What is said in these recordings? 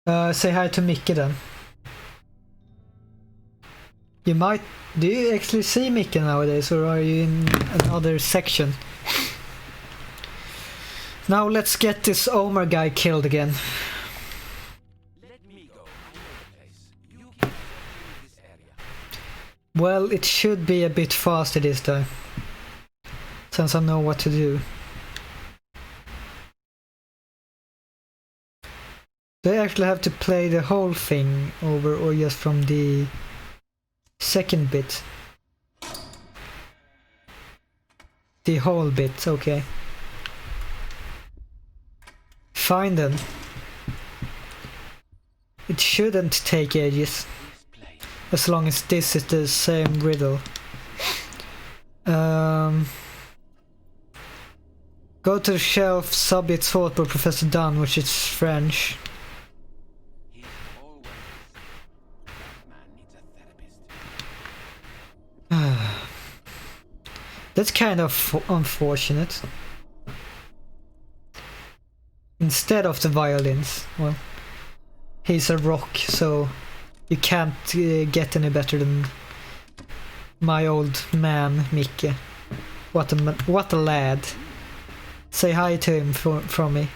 Say hi to Mickey then. You might... Do you actually see Mickey nowadays, or are you in another section? Now let's get this Omer guy killed again. Let me go. I know the place. You keep this area. Well, it should be a bit faster this time, since I know what to do. Do I actually have to play the whole thing over, or just from the second bit? The whole bit, okay. Fine then. It shouldn't take ages, as long as this is the same riddle. Go to the shelf, subject thought by Professor Dunn, which is French. He always. That man needs a therapist. That's kind of unfortunate. Instead of the violins, well, he's a rock, so you can't get any better than my old man Mickey. What a lad. Say hi to him from me.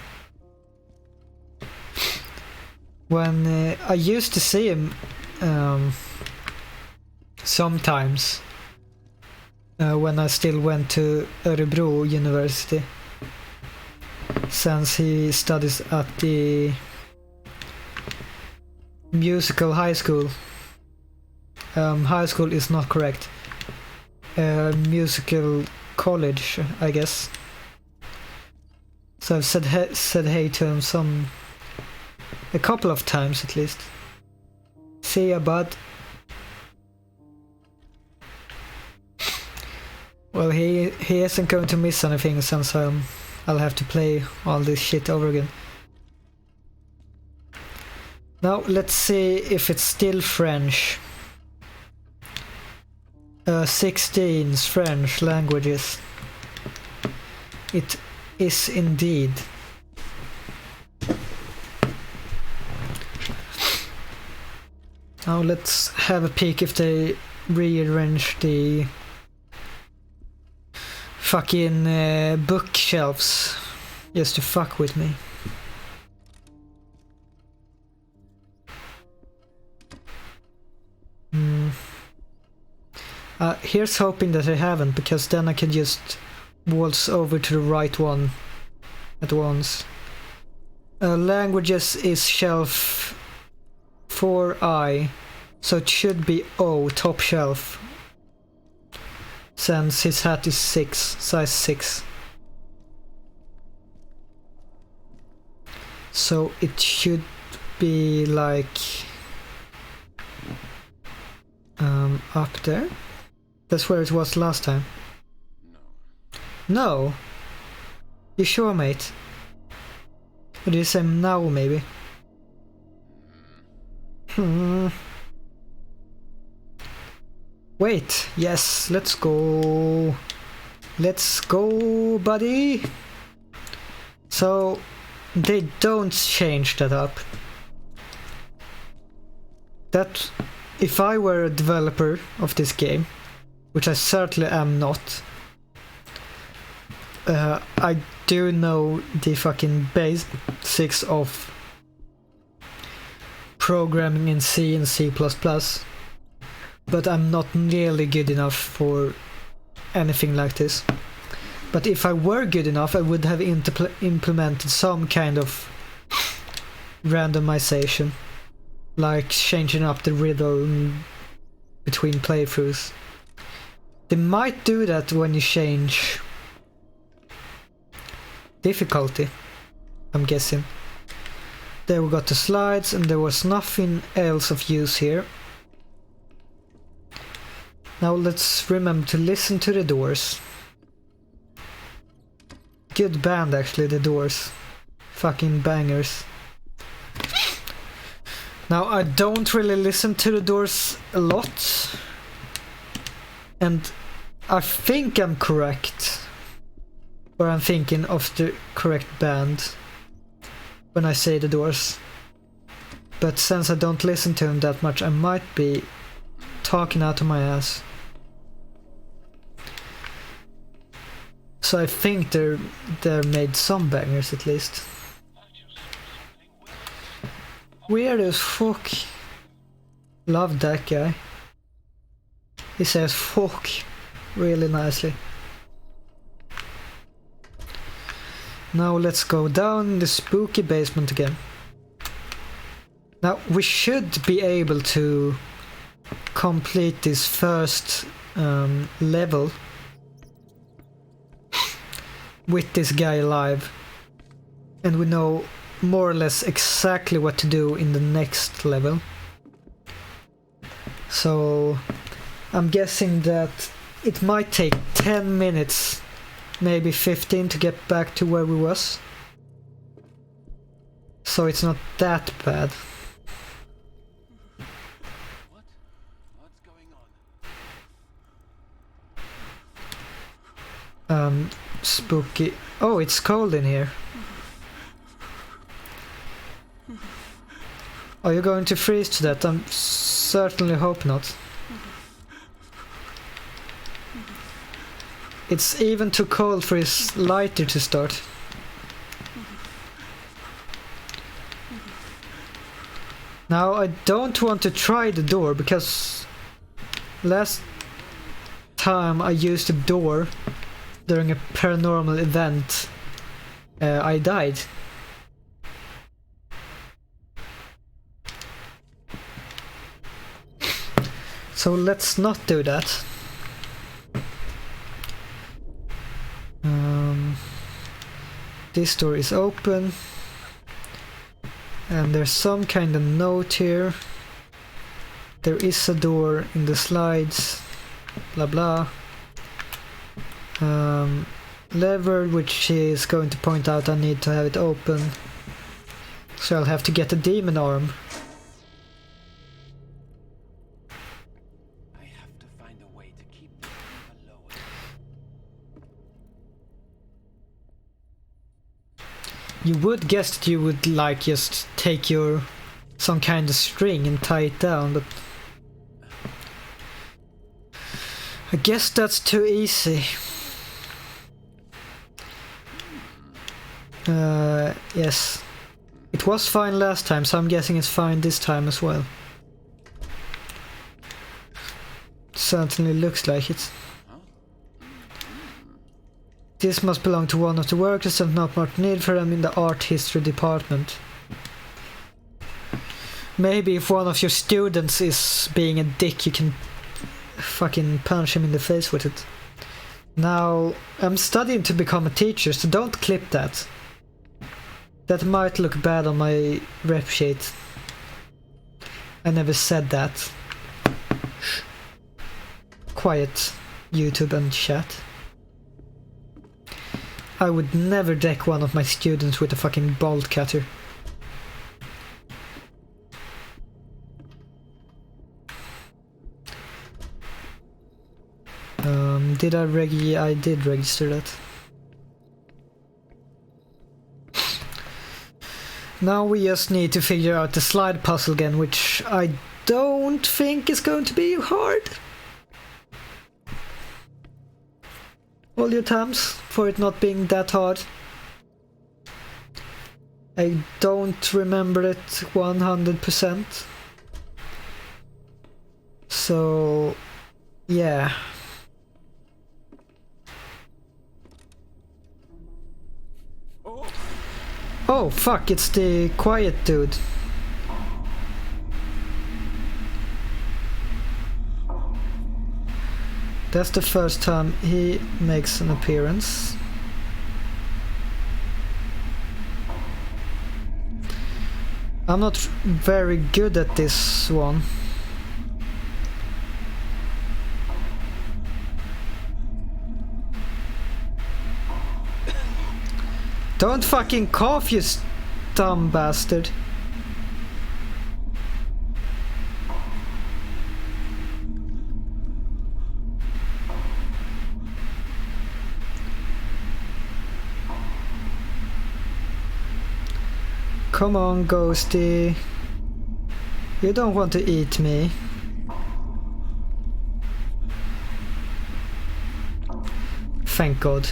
When I used to see him sometimes when I still went to Örebro University, since he studies at the musical high school. High school is not correct. Musical college, I guess. So I've said hey to him a couple of times at least. See ya, bud. Well, he isn't going to miss anything, since I'll have to play all this shit over again. Now let's see if it's still French. 16 French languages. It is indeed. Now let's have a peek if they rearrange the fucking bookshelves just to fuck with me. Here's hoping that I haven't, because then I can just waltz over to the right one at once. Languages is shelf 4I, so it should be O, top shelf, since his hat is size 6. So it should be like up there. That's where it was last time. No? You sure, mate? Or do you say now, maybe? Wait, yes, let's go. Let's go, buddy. So, they don't change that up. That, if I were a developer of this game, which I certainly am not, I do know the fucking basics of programming in C and C++, but I'm not nearly good enough for anything like this. But if I were good enough, I would have implemented some kind of randomization, like changing up the riddle between playthroughs. They might do that when you change difficulty, I'm guessing. There we got the slides, and there was nothing else of use here. Now let's remember to listen to the Doors. Good band actually, the Doors. Fucking bangers. Now I don't really listen to the Doors a lot, and I think I'm correct, or I'm thinking of the correct band when I say the Doors. But since I don't listen to him that much, I might be talking out of my ass. So I think they're made some bangers at least. Weird as fuck. Love that guy. He says fuck really nicely. Now let's go down the spooky basement again. Now we should be able to complete this first level with this guy alive, and we know more or less exactly what to do in the next level. So I'm guessing that it might take 10 minutes, maybe 15 to get back to where we was. So it's not that bad. What's going on? Spooky. Oh, it's cold in here. Are you going to freeze to that? I'm certainly hope not. It's even too cold for his lighter to start. Now I don't want to try the door because last time I used the door during a paranormal event, I died. So let's not do that. This door is open. And there's some kind of note here. There is a door in the slides. Blah blah. Lever, which is going to point out I need to have it open. So I'll have to get a demon arm. I have to find a way to keep them alone. You would guess that you would like just take your some kind of string and tie it down, but I guess that's too easy. Yes. It was fine last time, so I'm guessing it's fine this time as well. Certainly looks like it. This must belong to one of the workers and not much need for them in the art history department. Maybe if one of your students is being a dick, you can fucking punch him in the face with it. Now, I'm studying to become a teacher, so don't clip that. That might look bad on my rep sheet. I never said that. Shh. Quiet, YouTube and chat. I would never deck one of my students with a fucking bolt cutter. Did I did register that. Now we just need to figure out the slide puzzle again, which I don't think is going to be hard. Hold your thumbs for it not being that hard. I don't remember it 100%. So, yeah. Oh fuck, it's the quiet dude. That's the first time he makes an appearance. I'm not very good at this one. Don't fucking cough, you dumb bastard. Come on, Ghosty. You don't want to eat me. Thank God.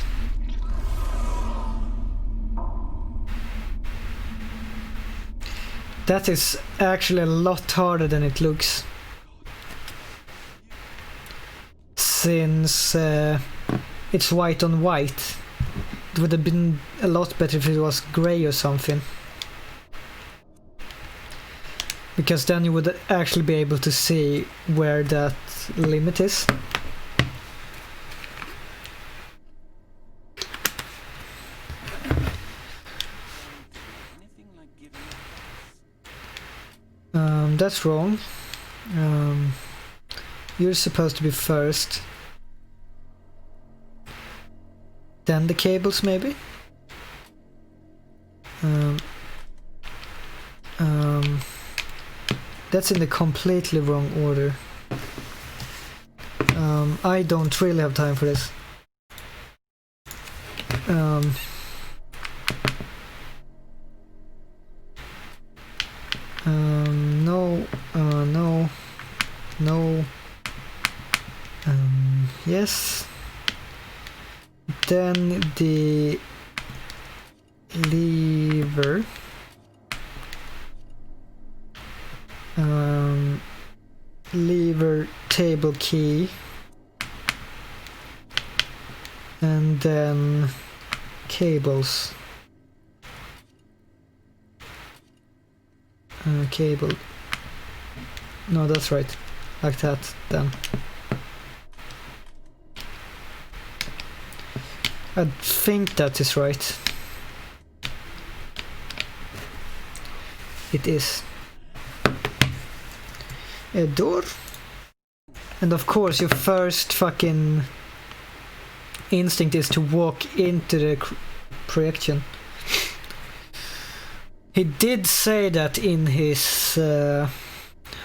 That is actually a lot harder than it looks. Since it's white on white. It would have been a lot better if it was grey or something. Because then you would actually be able to see where that limit is. That's wrong. You're supposed to be first. Then the cables, maybe? That's in the completely wrong order. I don't really have time for this. No. Yes. Then the lever. Lever table key. And then cables. Cable. No, that's right. Like that, then. I think that is right. It is. A door. And of course your first fucking instinct is to walk into the projection. He did say that in his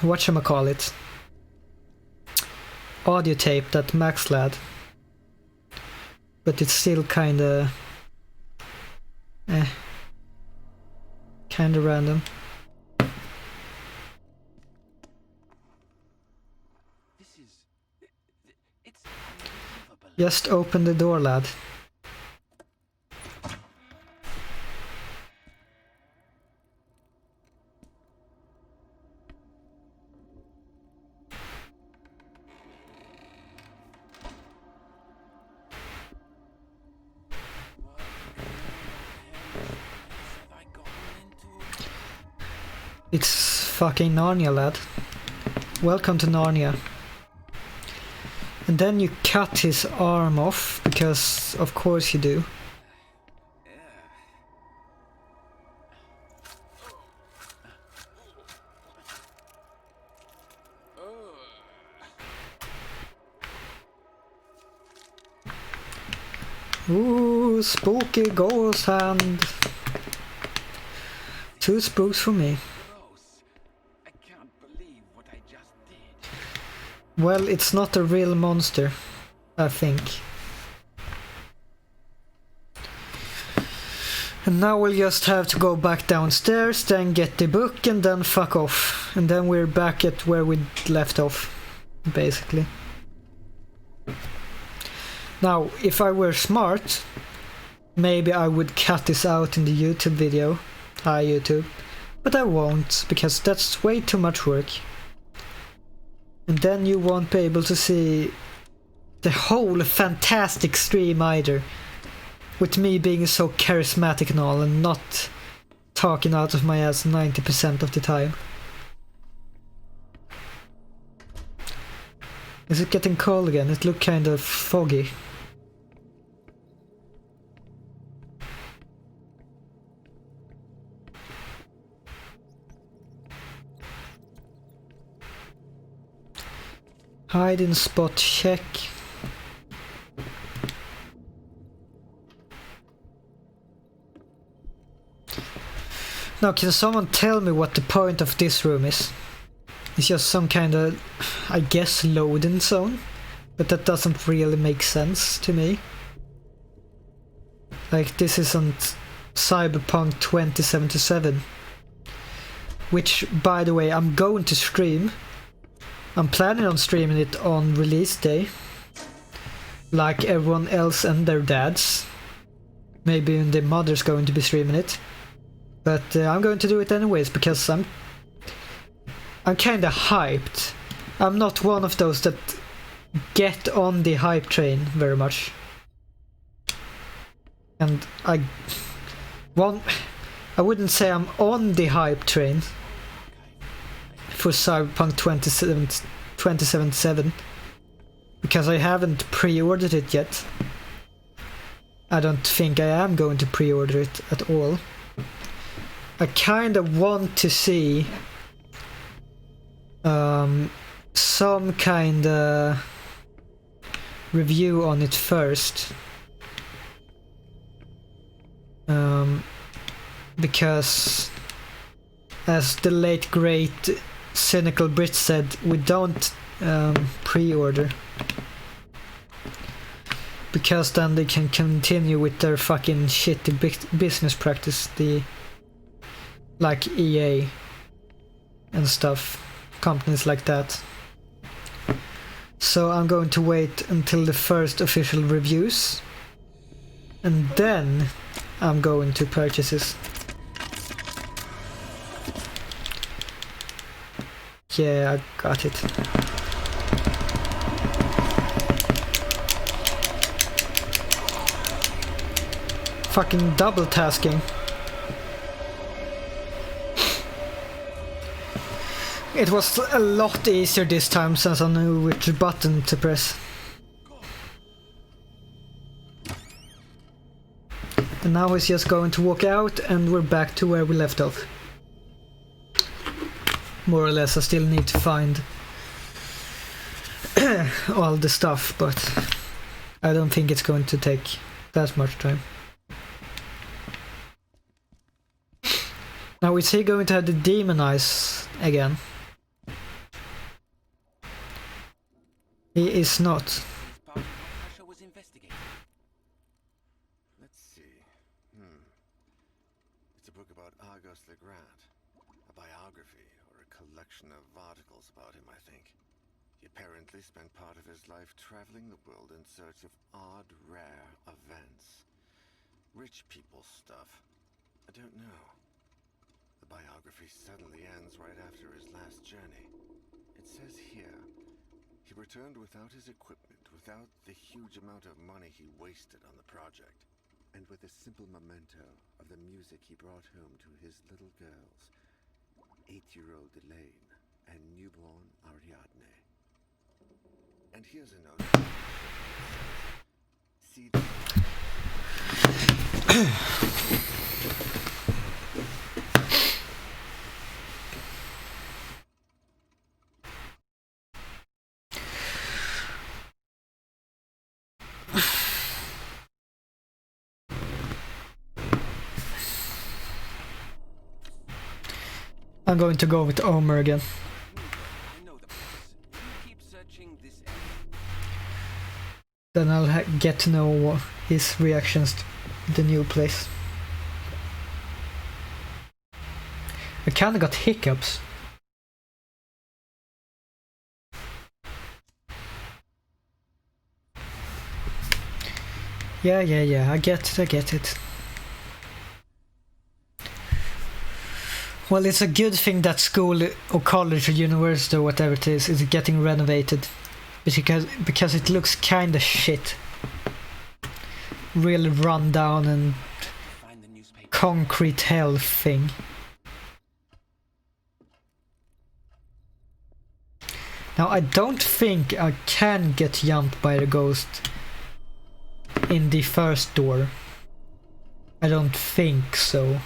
whatchamacallit audio tape that Max had. But it's still kinda random. Just open the door, lad. It's fucking Narnia, lad. Welcome to Narnia. And then you cut his arm off, because of course you do. Ooh, spooky ghost hand. 2 spooks for me. Well, it's not a real monster, I think. And now we'll just have to go back downstairs, then get the book, and then fuck off. And then we're back at where we left off, basically. Now, if I were smart, maybe I would cut this out in the YouTube video. Hi YouTube. But I won't, because that's way too much work. And then you won't be able to see the whole fantastic stream either. With me being so charismatic and all, and not talking out of my ass 90% of the time. Is it getting cold again? It looked kind of foggy. Hide in spot check. Now, can someone tell me what the point of this room is? It's just some kind of, I guess, loading zone, but that doesn't really make sense to me. Like, this isn't Cyberpunk 2077. which, by the way, I'm going to stream. I'm planning on streaming it on release day, like everyone else and their dads. Maybe the mother's going to be streaming it, but I'm going to do it anyways because I'm kind of hyped. I'm not one of those that get on the hype train very much, and I wouldn't say I'm on the hype train for Cyberpunk 2077 because I haven't pre-ordered it yet. I don't think I am going to pre-order it at all. I kind of want to see some kind of review on it first, because as the late great cynical Brit said, we don't pre-order because then they can continue with their fucking shitty business practice, like EA and stuff, companies like that. So I'm going to wait until the first official reviews, and then I'm going to purchase this. Yeah, I got it. Fucking double tasking. It was a lot easier this time since I knew which button to press. And now he's just going to walk out and we're back to where we left off. More or less. I still need to find all the stuff, but I don't think it's going to take that much time. Now is he going to have the demon eyes again? He is not. Let's see. It's a book about Argos Legrand. A biography or a collection of articles about him, I think. He apparently spent part of his life traveling the world in search of odd, rare events. Rich people stuff. I don't know. The biography suddenly ends right after his last journey. It says here, he returned without his equipment, without the huge amount of money he wasted on the project, and with a simple memento of the music he brought home to his little girls, 8-year-old Elaine and newborn Ariadne. And here's a note. See I'm going to go with Omer again. I know the place. You keep searching this area. Then I'll get to know his reactions to the new place. I kinda got hiccups. Yeah, I get it. Well, it's a good thing that school or college or university or whatever it is getting renovated. Because it looks kinda shit. Really run down and Find the newspaper. concrete hell thing. Now I don't think I can get jumped by the ghost in the first door. I don't think so.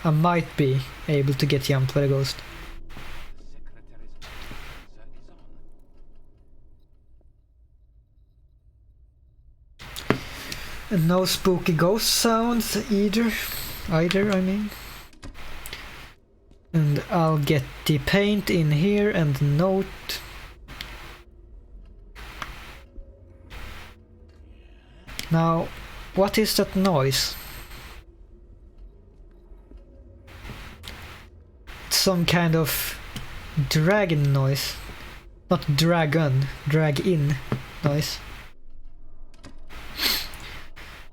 I might be able to get jumped by the ghost. The secretary's is on. And no spooky ghost sounds either, I mean. And I'll get the paint in here and the note. Now, what is that noise? It's some kind of dragon noise. Not dragon, drag-in noise.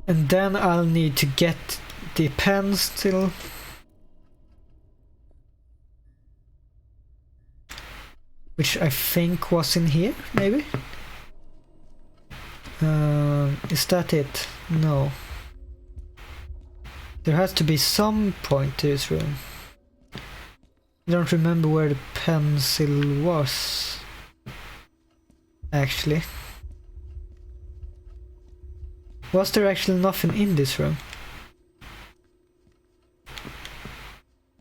And then I'll need to get the pen still. Which I think was in here, maybe? Is that it? No. There has to be some point to this room. I don't remember where the pencil was. Actually. Was there actually nothing in this room?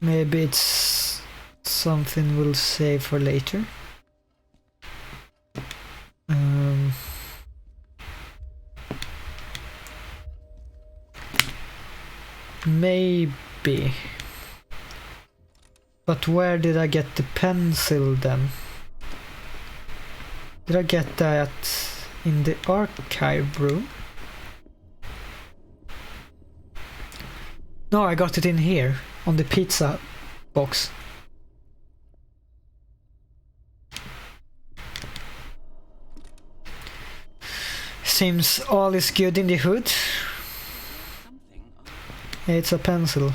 Maybe it's something we'll save for later. Maybe. But where did I get the pencil then? Did I get that in the archive room? No, I got it in here, on the pizza box. Seems all is good in the hood. It's a pencil.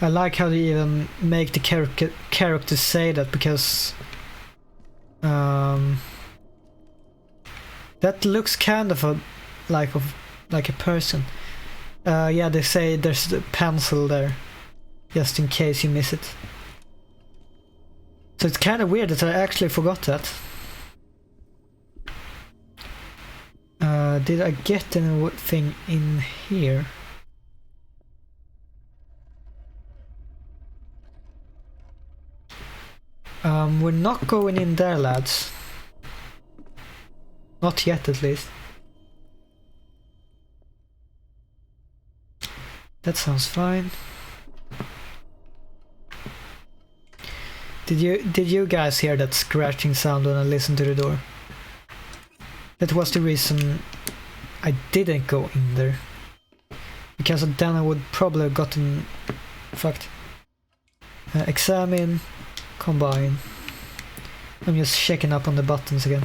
I like how they even make the character say that, because that looks kind of like a person. Yeah, they say there's a pencil there, just in case you miss it. So it's kind of weird that I actually forgot that. Did I get anything in here? We're not going in there, lads. Not yet, at least. That sounds fine. Did you guys hear that scratching sound when I listened to the door? That was the reason I didn't go in there. Because then I would probably have gotten fucked. Examine, combine. I'm just checking up on the buttons again.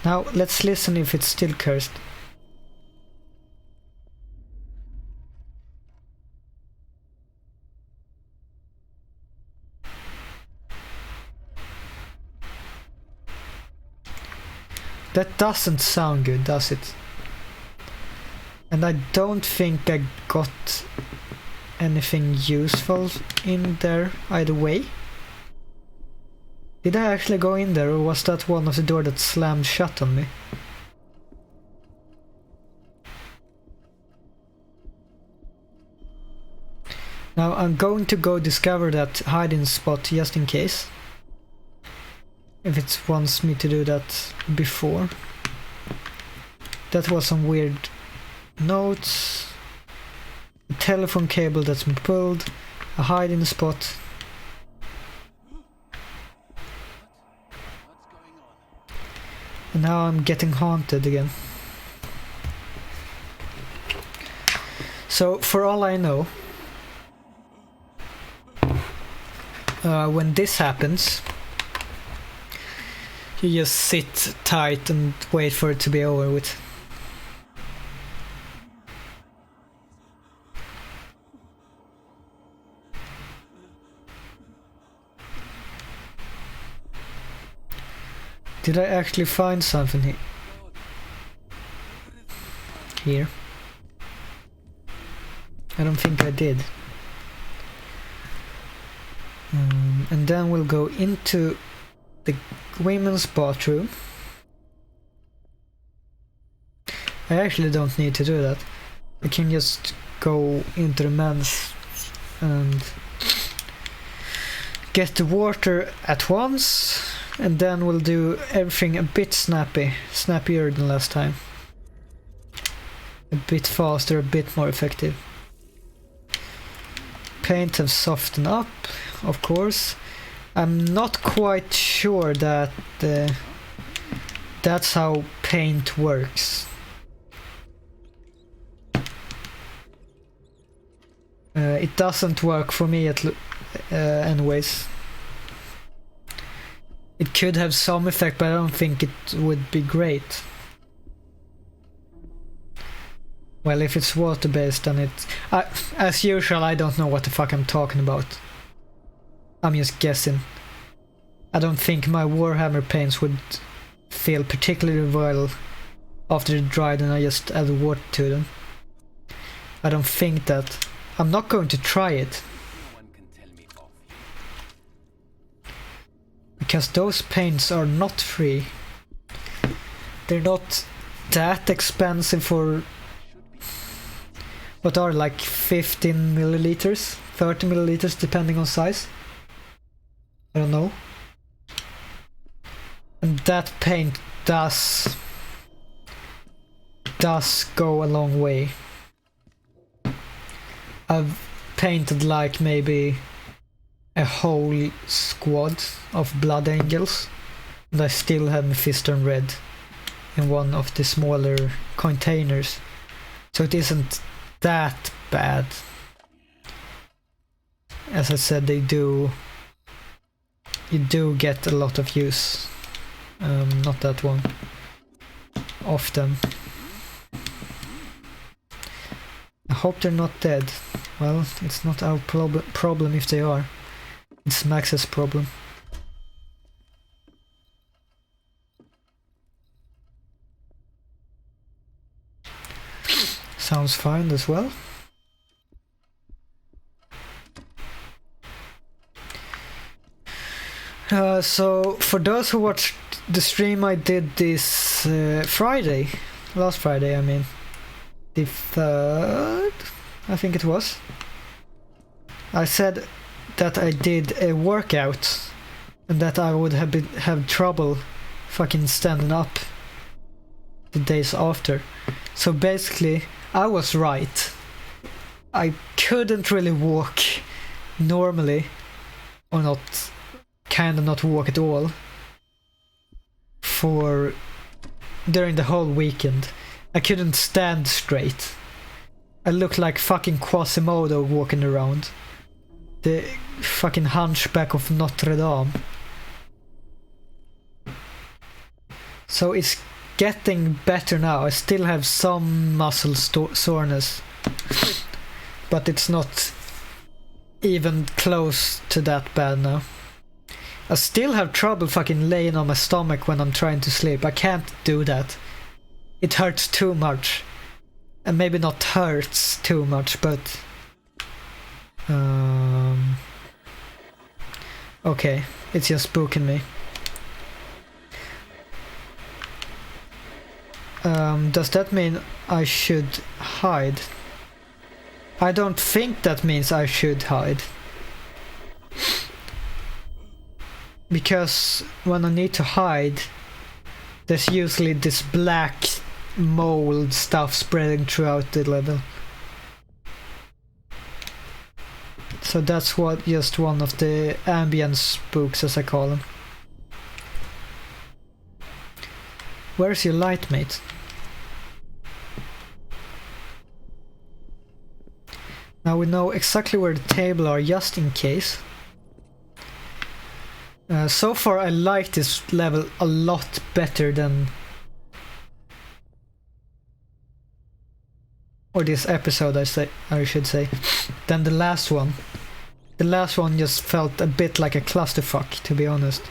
Now let's listen if it's still cursed. That doesn't sound good, does it? And I don't think I got anything useful in there either way. Did I actually go in there, or was that one of the doors that slammed shut on me? Now I'm going to go discover that hiding spot just in case. If it wants me to do that before. That was some weird notes. A telephone cable that's been pulled. A hiding spot. And now I'm getting haunted again. So for all I know, when this happens, you just sit tight and wait for it to be over with. Did I actually find something here? I don't think I did. And then we'll go into the women's bathroom. I actually don't need to do that. I can just go into the men's and get the water at once, and then we'll do everything a bit snappier than last time. A bit faster, a bit more effective. Paint have softened up, of course. I'm not quite sure that that's how paint works. It doesn't work for me anyways. It could have some effect, but I don't think it would be great. Well, if it's water-based, then it... as usual, I don't know what the fuck I'm talking about. I'm just guessing. I don't think my Warhammer paints would feel particularly well after they dried and I just add water to them. I don't think that. I'm not going to try it. No one can tell me off. Because those paints are not free. They're not that expensive for... what are like 15 milliliters? 30 milliliters depending on size? I don't know. And that paint does go a long way. I've painted like maybe a whole squad of Blood Angels, and I still have Mephiston Red in one of the smaller containers, so it isn't that bad. As I said, you do get a lot of use. Not that one. Often. I hope they're not dead. Well, it's not our problem if they are. It's Max's problem. Sounds fine as well. So for those who watched the stream I did this Friday, last Friday I mean, the 3rd, I think it was, I said that I did a workout and that I would have trouble fucking standing up the days after. So basically I was right. I couldn't really walk normally, or not, kinda not walk at all, for during the whole weekend. I couldn't stand straight. I looked like fucking Quasimodo walking around. The fucking hunchback of Notre Dame. So it's getting better now. I still have some muscle soreness, but it's not even close to that bad now. I still have trouble fucking laying on my stomach when I'm trying to sleep. I can't do that. It hurts too much. And maybe not hurts too much, but... okay, it's just spooking me. Does that mean I should hide? I don't think that means I should hide. Because when I need to hide, there's usually this black mold stuff spreading throughout the level. So that's just one of the ambient spooks, as I call them. Where's your light, mate? Now we know exactly where the table are, just in case. So far I like this level a lot better than... or this episode I should say, than the last one. The last one just felt a bit like a clusterfuck, to be honest.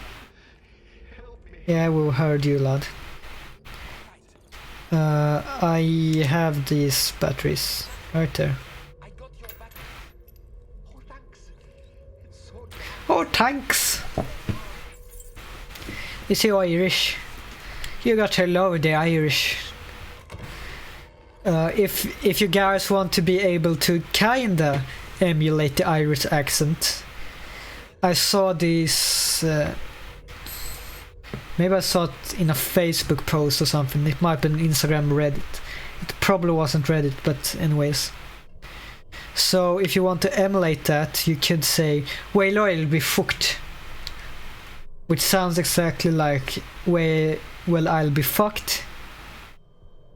Yeah, we heard you, lad. I have these batteries right there. Oh, thanks! Is he Irish? You got to love the Irish. If you guys want to be able to kinda emulate the Irish accent, I saw these... maybe I saw it in a Facebook post or something. It might have been Instagram, Reddit. It probably wasn't Reddit, but anyways. So if you want to emulate that, you could say, well, I'll be fucked. Which sounds exactly like, well, I'll be fucked.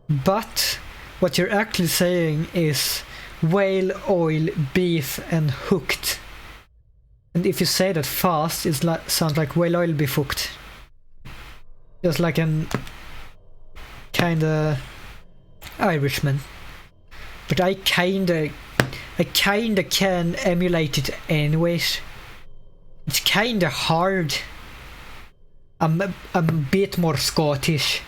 But what you're actually saying is, whale oil, beef and hooked. And if you say that fast, it sounds like whale oil beef hooked. Just like an kinda Irishman. But I kinda can emulate it anyways. It's kinda hard. I'm a bit more Scottish.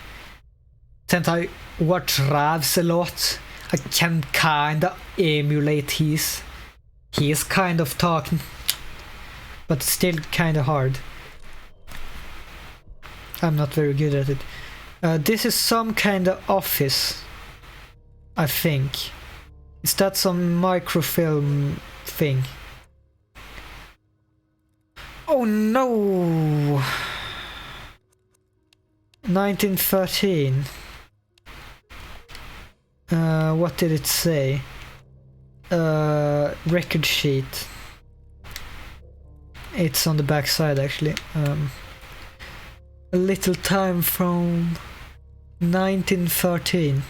Since I watch Ravs a lot, I can kinda emulate his. He is kind of talking, but still kinda hard. I'm not very good at it. This is some kind of office, I think. Is that some microfilm thing? Oh no! 1913. What did it say? Record sheet. It's on the back side actually. A little time from 1913.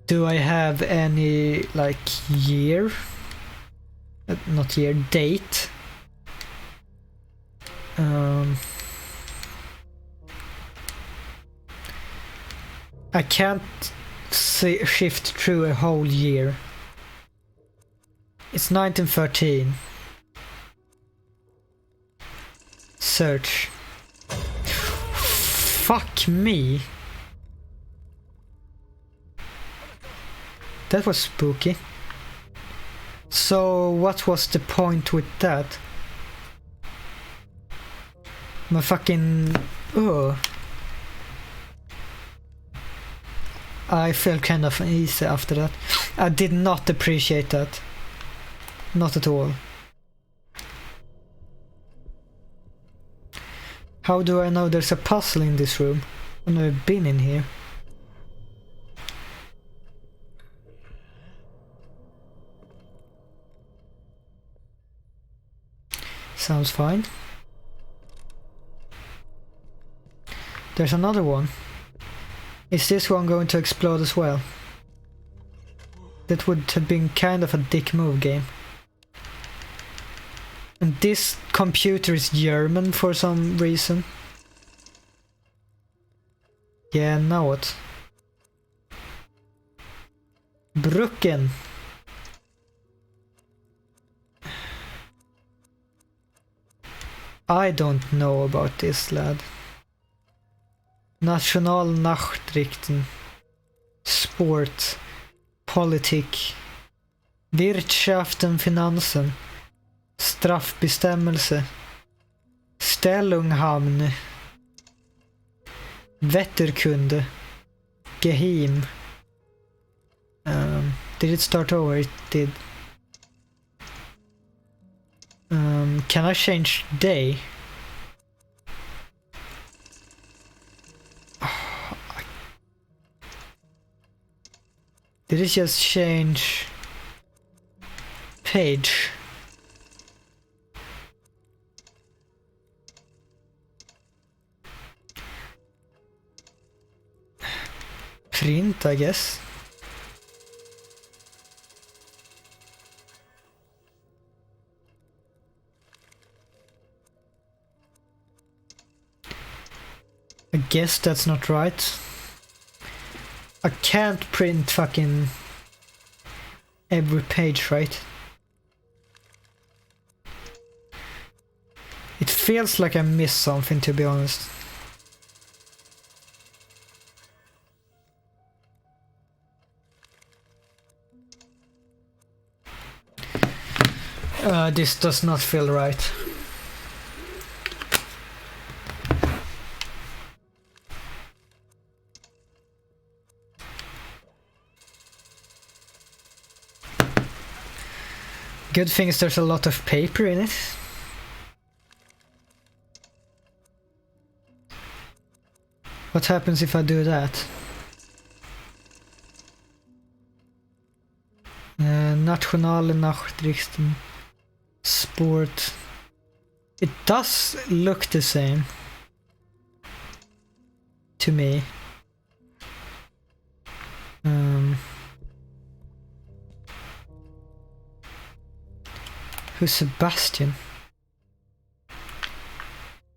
Do I have any like year? Not year, date. I can't shift through a whole year. It's 1913. Search. Fuck me. That was spooky. So what was the point with that? My fucking... Ugh. I felt kind of uneasy after that. I did not appreciate that. Not at all. How do I know there's a puzzle in this room? I've never been in here. Sounds fine. There's another one. Is this one going to explode as well? That would have been kind of a dick move, game. And this computer is German for some reason. Yeah, now what? Brücken. I don't know about this, lad. Nationalnachrichten. Sport. Politik. Wirtschaften, Finanzen. Straffbestämmelse. Stellunghamn. Wetterkunde. Geheim. Did it start over? It did. Can I change day? Did it just change page? Print, I guess. I guess that's not right. I can't print fucking every page, right? It feels like I missed something, to be honest. This does not feel right. Good thing is there's a lot of paper in it. What happens if I do that? Nationale Nachrichten. Sport. It does look the same. To me. Who's Sebastian?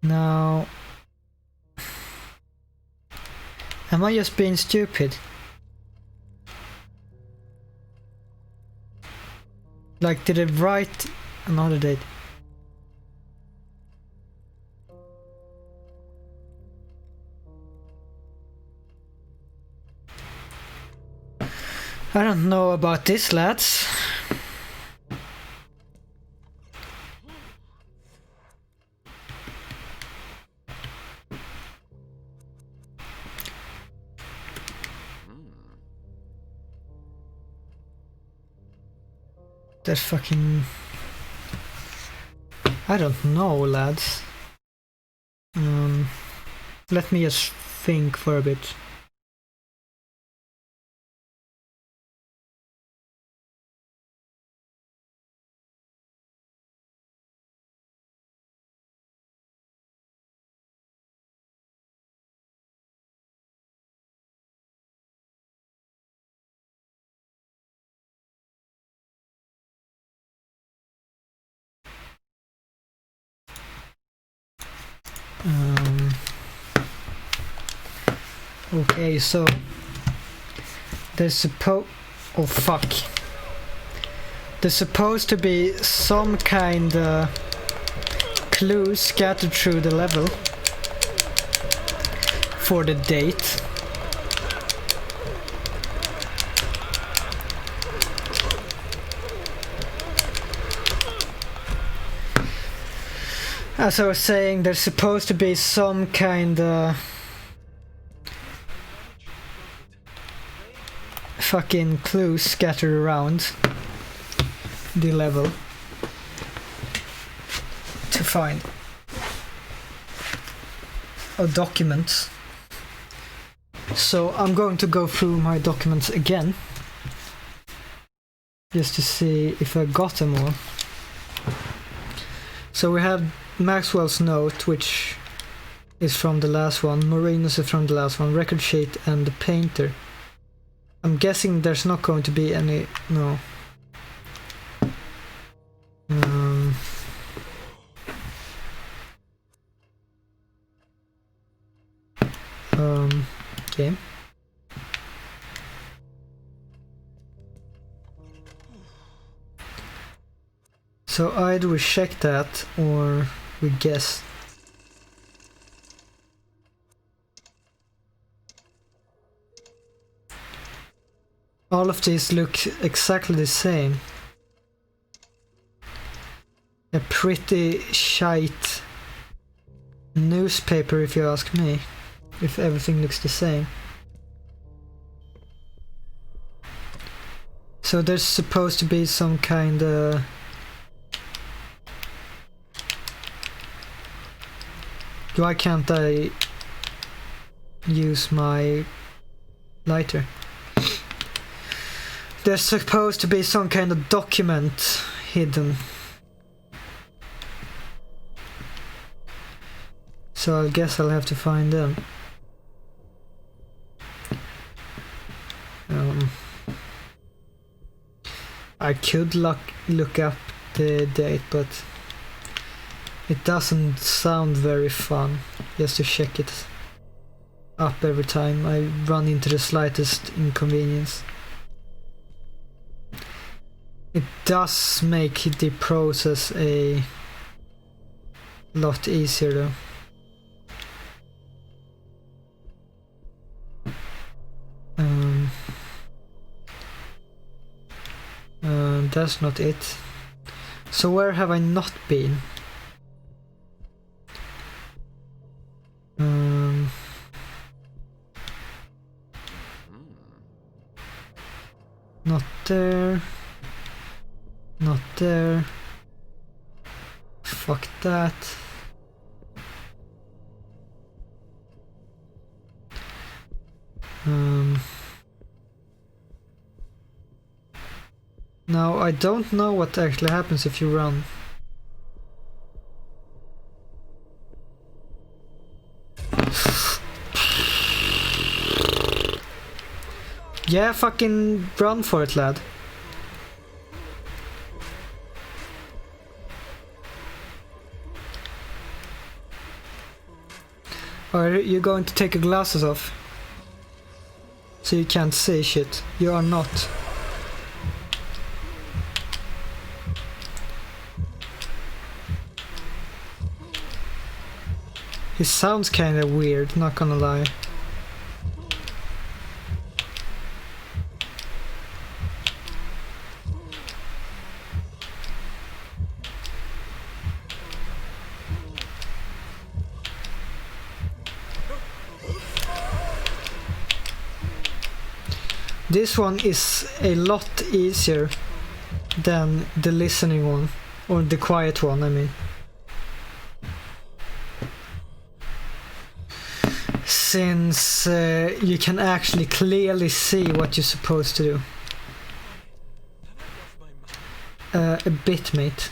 Now... Am I just being stupid? Like, did I write another date? I don't know about this, lads. That fucking... I don't know, lads. Let me just think for a bit. Okay, so there's oh fuck. There's supposed to be some kind of clue scattered through the level for the date. As I was saying, there's supposed to be some kind of fucking clues scattered around the level to find a document. So I'm going to go through my documents again just to see if I got them all. So we have Maxwell's note, which is from the last one, Moreno's is from the last one, record sheet, and the painter. I'm guessing there's not going to be any... no. Okay. So either we check that or we guess. All of these look exactly the same. A pretty shite newspaper if you ask me, if everything looks the same. So there's supposed to be some kind of... why can't I use my lighter? There's supposed to be some kind of document hidden. So I guess I'll have to find them. I could look up the date, but it doesn't sound very fun just to check it up every time I run into the slightest inconvenience. It does make the process a lot easier though. That's not it. So where have I not been? Not there. Not there. Fuck that. Now I don't know what actually happens if you run. Yeah, fucking run for it, lad. Are you going to take your glasses off? So you can't see shit. You are not. He sounds kinda weird, not gonna lie. This one is a lot easier than the listening one, or the quiet one, I mean. Since you can actually clearly see what you're supposed to do. A bit, mate.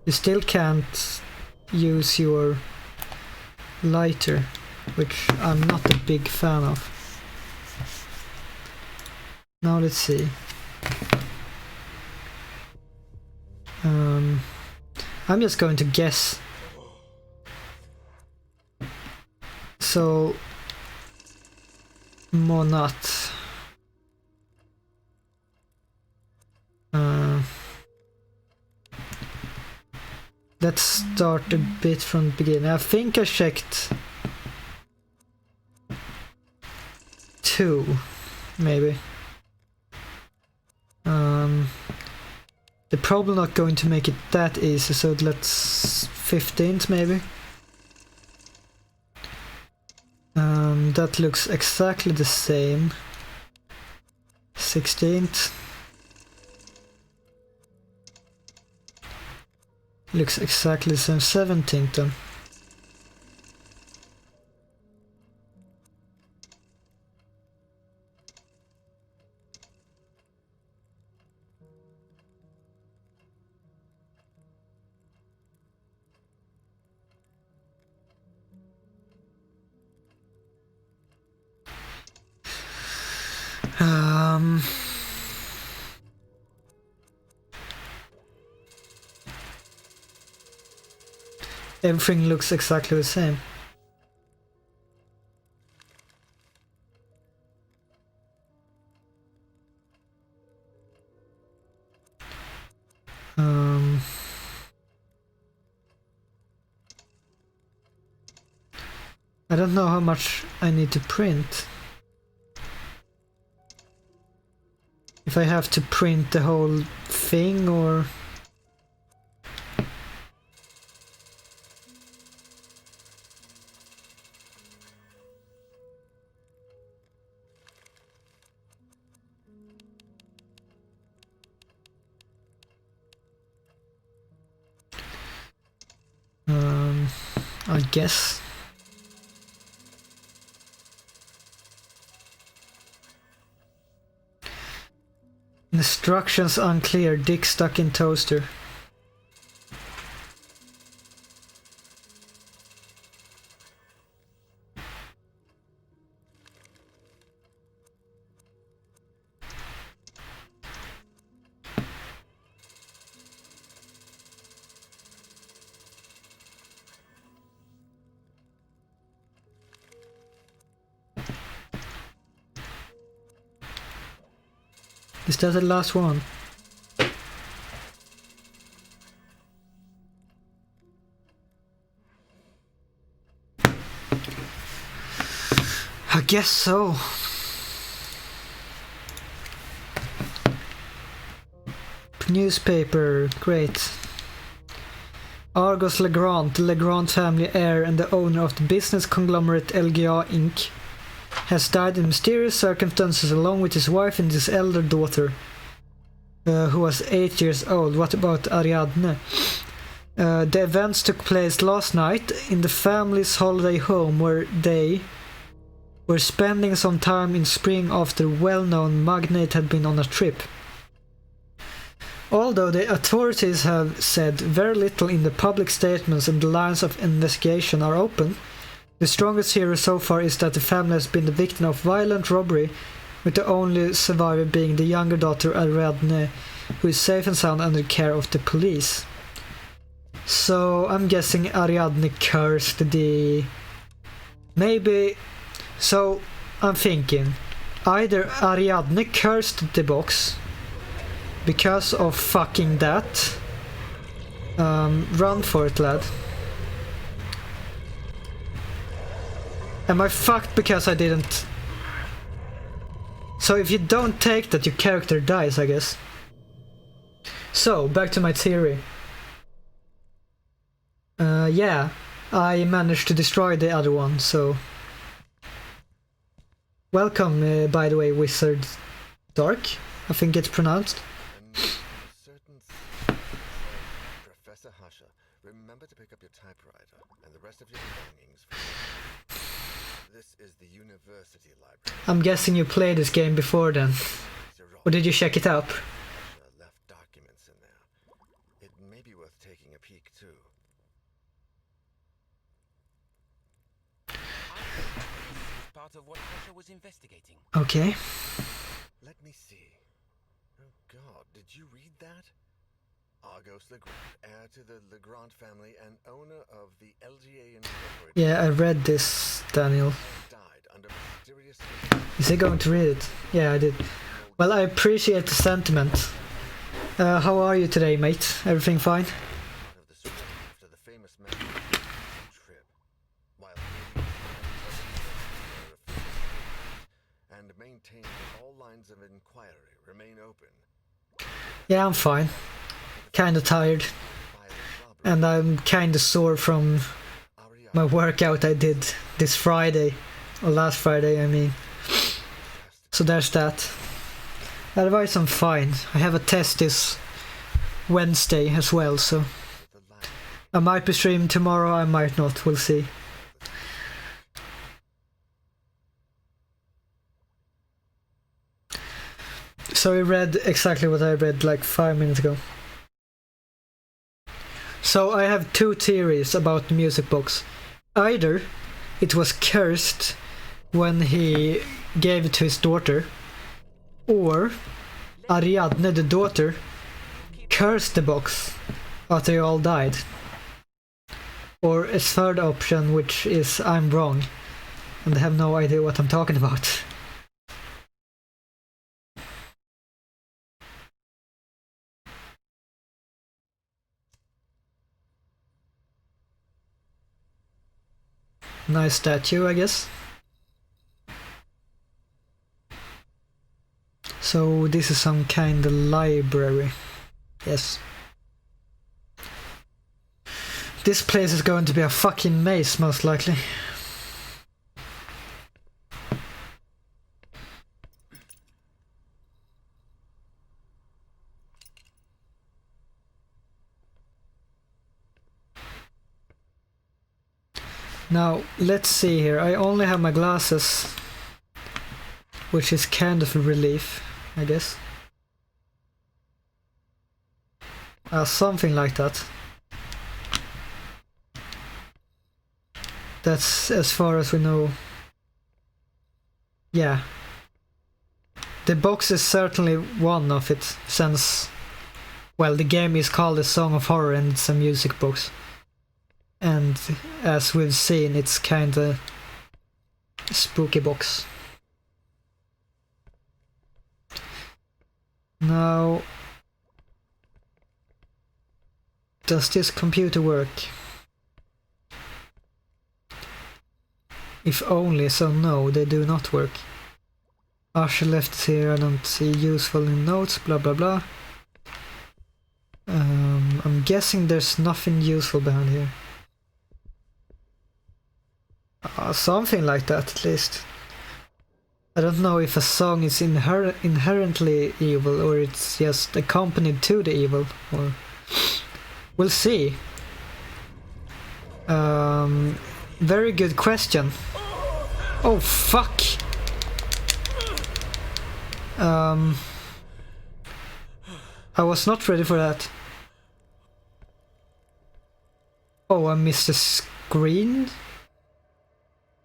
You still can't use your lighter, which I'm not a big fan of. Now let's see. I'm just going to guess. So, Monat. Let's start a bit from the beginning. I think I checked 2, maybe. They're probably not going to make it that easy, so let's 15th maybe. That looks exactly the same. 16th. Looks exactly the same. 17th then. Everything looks exactly the same. I don't know how much I need to print. If I have to print the whole thing or... I guess. Instructions unclear. Dick stuck in toaster. Is that the last one? I guess so. Newspaper, great. Argos Legrand, the Legrand family heir and the owner of the business conglomerate LGA Inc., has died in mysterious circumstances along with his wife and his elder daughter, who was 8 years old. What about Ariadne? The events took place last night in the family's holiday home where they were spending some time in spring after well-known magnate had been on a trip. Although the authorities have said very little in the public statements and the lines of investigation are open, the strongest theory so far is that the family has been the victim of violent robbery, with the only survivor being the younger daughter Ariadne, who is safe and sound under the care of the police. So I'm guessing Ariadne cursed the Maybe... So, I'm thinking, either Ariadne cursed the box because of fucking that. Run for it, lad. Am I fucked because I didn't... So if you don't take that, your character dies, I guess. So, back to my theory. Yeah, I managed to destroy the other one, so... Welcome, by the way, Wizard Dark, I think it's pronounced. And a certain Professor Husher, remember to pick up your typewriter and the rest of your belongings. This is the university library. I'm guessing you played this game before then. Or did you check it out? Left documents in there. It may be worth taking a peek too. Part of what Husher was investigating. Okay. Let me see. Oh God, did you read that? Argos Legrand, heir to the Legrand family and owner of the LGA Incorporated, Yeah, I read this, Daniel. died under mysterious Is he going to read it? Yeah, I did. Well, I appreciate the sentiment. How are you today, mate? Everything fine? of the sword after the famous man trip, while and maintain that all lines of inquiry remain open. Yeah, I'm fine. Kinda tired. And I'm kinda sore from my workout I did this Friday. Or last Friday, I mean. So there's that. Otherwise I'm fine. I have a test this Wednesday as well, so... I might be streaming tomorrow, I might not, we'll see. So I read exactly what I read like 5 minutes ago. So I have two theories about the music box. Either it was cursed when he gave it to his daughter, or Ariadne, the daughter, cursed the box after they all died. Or a third option, which is I'm wrong and I have no idea what I'm talking about. Nice statue, I guess. So this is some kind of library. Yes. This place is going to be a fucking maze, most likely. Now, let's see here. I only have my glasses, which is kind of a relief, I guess. Something like that. That's as far as we know. Yeah. The box is certainly one of it, since, well, the game is called A Song of Horror and it's a music box. And as we've seen, it's kinda spooky box. Now, does this computer work? If only, so no, they do not work. Usher left here, I don't see useful in notes, blah blah blah. I'm guessing there's nothing useful behind here. Something like that, at least. I don't know if a song is inherently evil or it's just accompanied to the evil, or we'll see. Very good question. Oh fuck. I was not ready for that. Oh, I missed the screen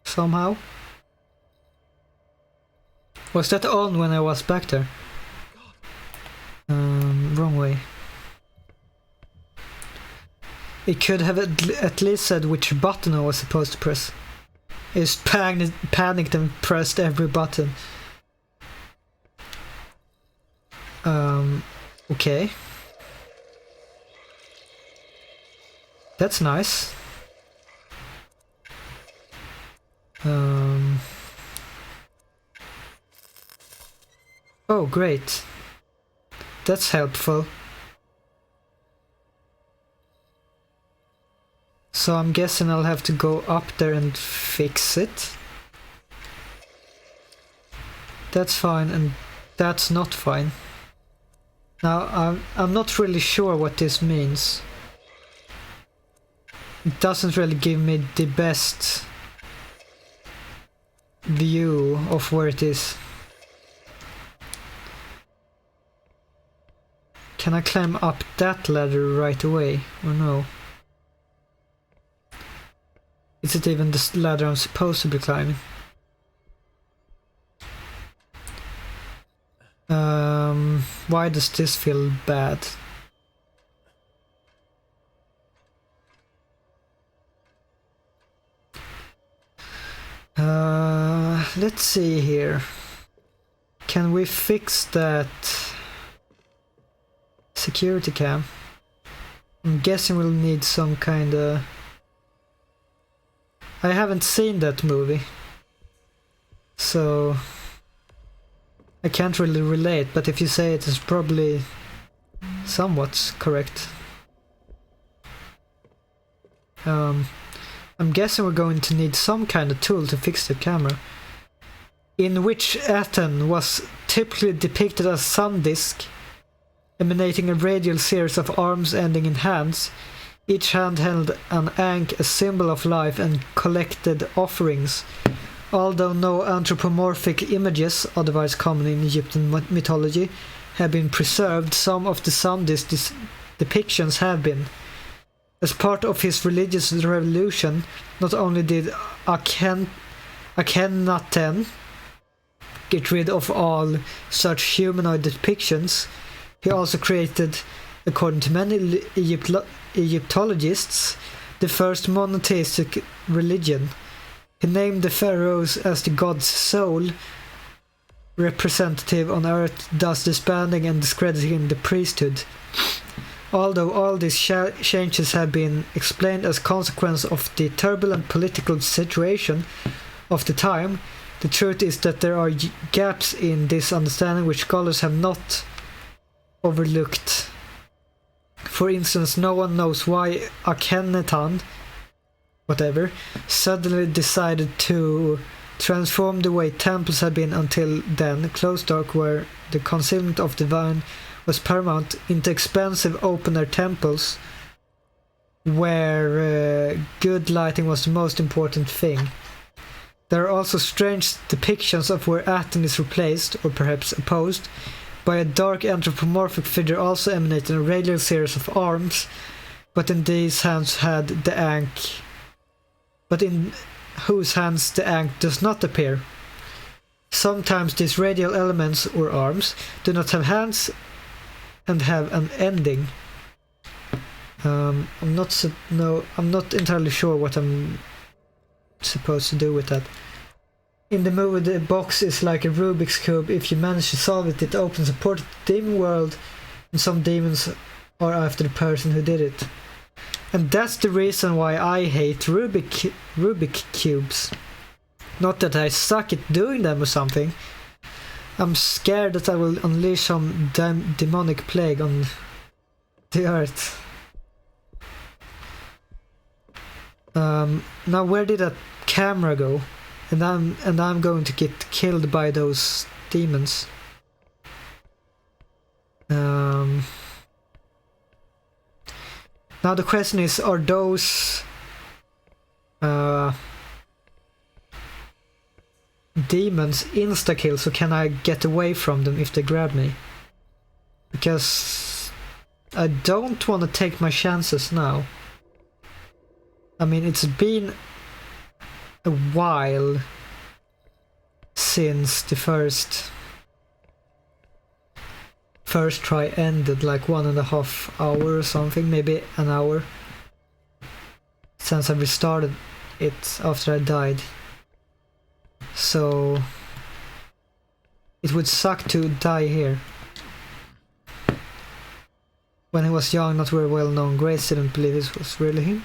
somehow. Was that on when I was back there? Wrong way. It could have at least said which button I was supposed to press. is panicked and pressed every button. Okay. That's nice. Oh, great. That's helpful. So I'm guessing I'll have to go up there and fix it. That's fine, and that's not fine. Now, I'm not really sure what this means. It doesn't really give me the best view of where it is. Can I climb up that ladder right away, or no? Is it even the ladder I'm supposed to be climbing? Why does this feel bad? Let's see here. Can we fix that security cam? I'm guessing we'll need some kind of... I haven't seen that movie, so I can't really relate, but if you say it is probably somewhat correct. I'm guessing we're going to need some kind of tool to fix the camera, in which Aten was typically depicted as sun disk, emanating a radial series of arms ending in hands. Each hand held an ankh, a symbol of life and collected offerings. Although no anthropomorphic images, otherwise common in Egyptian mythology, have been preserved, some of the sun disk depictions have been. As part of his religious revolution, not only did Akhenaten get rid of all such humanoid depictions, he also created, according to many Egyptologists, the first monotheistic religion. He named the pharaohs as the god's sole representative on earth, thus disbanding and discrediting the priesthood. Although all these changes have been explained as consequence of the turbulent political situation of the time, the truth is that there are gaps in this understanding which scholars have not overlooked. For instance, no one knows why Akhenaten, whatever, suddenly decided to transform the way temples had been until then, closed dark where the concealment of divine was paramount, into expensive open-air temples where good lighting was the most important thing. There are also strange depictions of where Aten is replaced, or perhaps opposed, by a dark anthropomorphic figure also emanating a radial series of arms, but in these hands had the ankh, but in whose hands the ankh does not appear. Sometimes these radial elements, or arms, do not have hands and have an ending. I'm not entirely sure what I'm supposed to do with that. In the movie, the box is like a Rubik's Cube. If you manage to solve it, it opens a portal to the demon world, and some demons are after the person who did it. And that's the reason why I hate Rubik Cubes. Not that I suck at doing them or something. I'm scared that I will unleash some demonic plague on the earth. Now where did that camera go? And I'm going to get killed by those demons. Now the question is, are those demons insta-kills, or can I get away from them if they grab me? Because I don't want to take my chances now. I mean, it's been a while since the first try ended, like 1.5 hours or something, maybe an hour, since I restarted it after I died. so it would suck to die here. When he was young, not very well known, Grace didn't believe this was really him.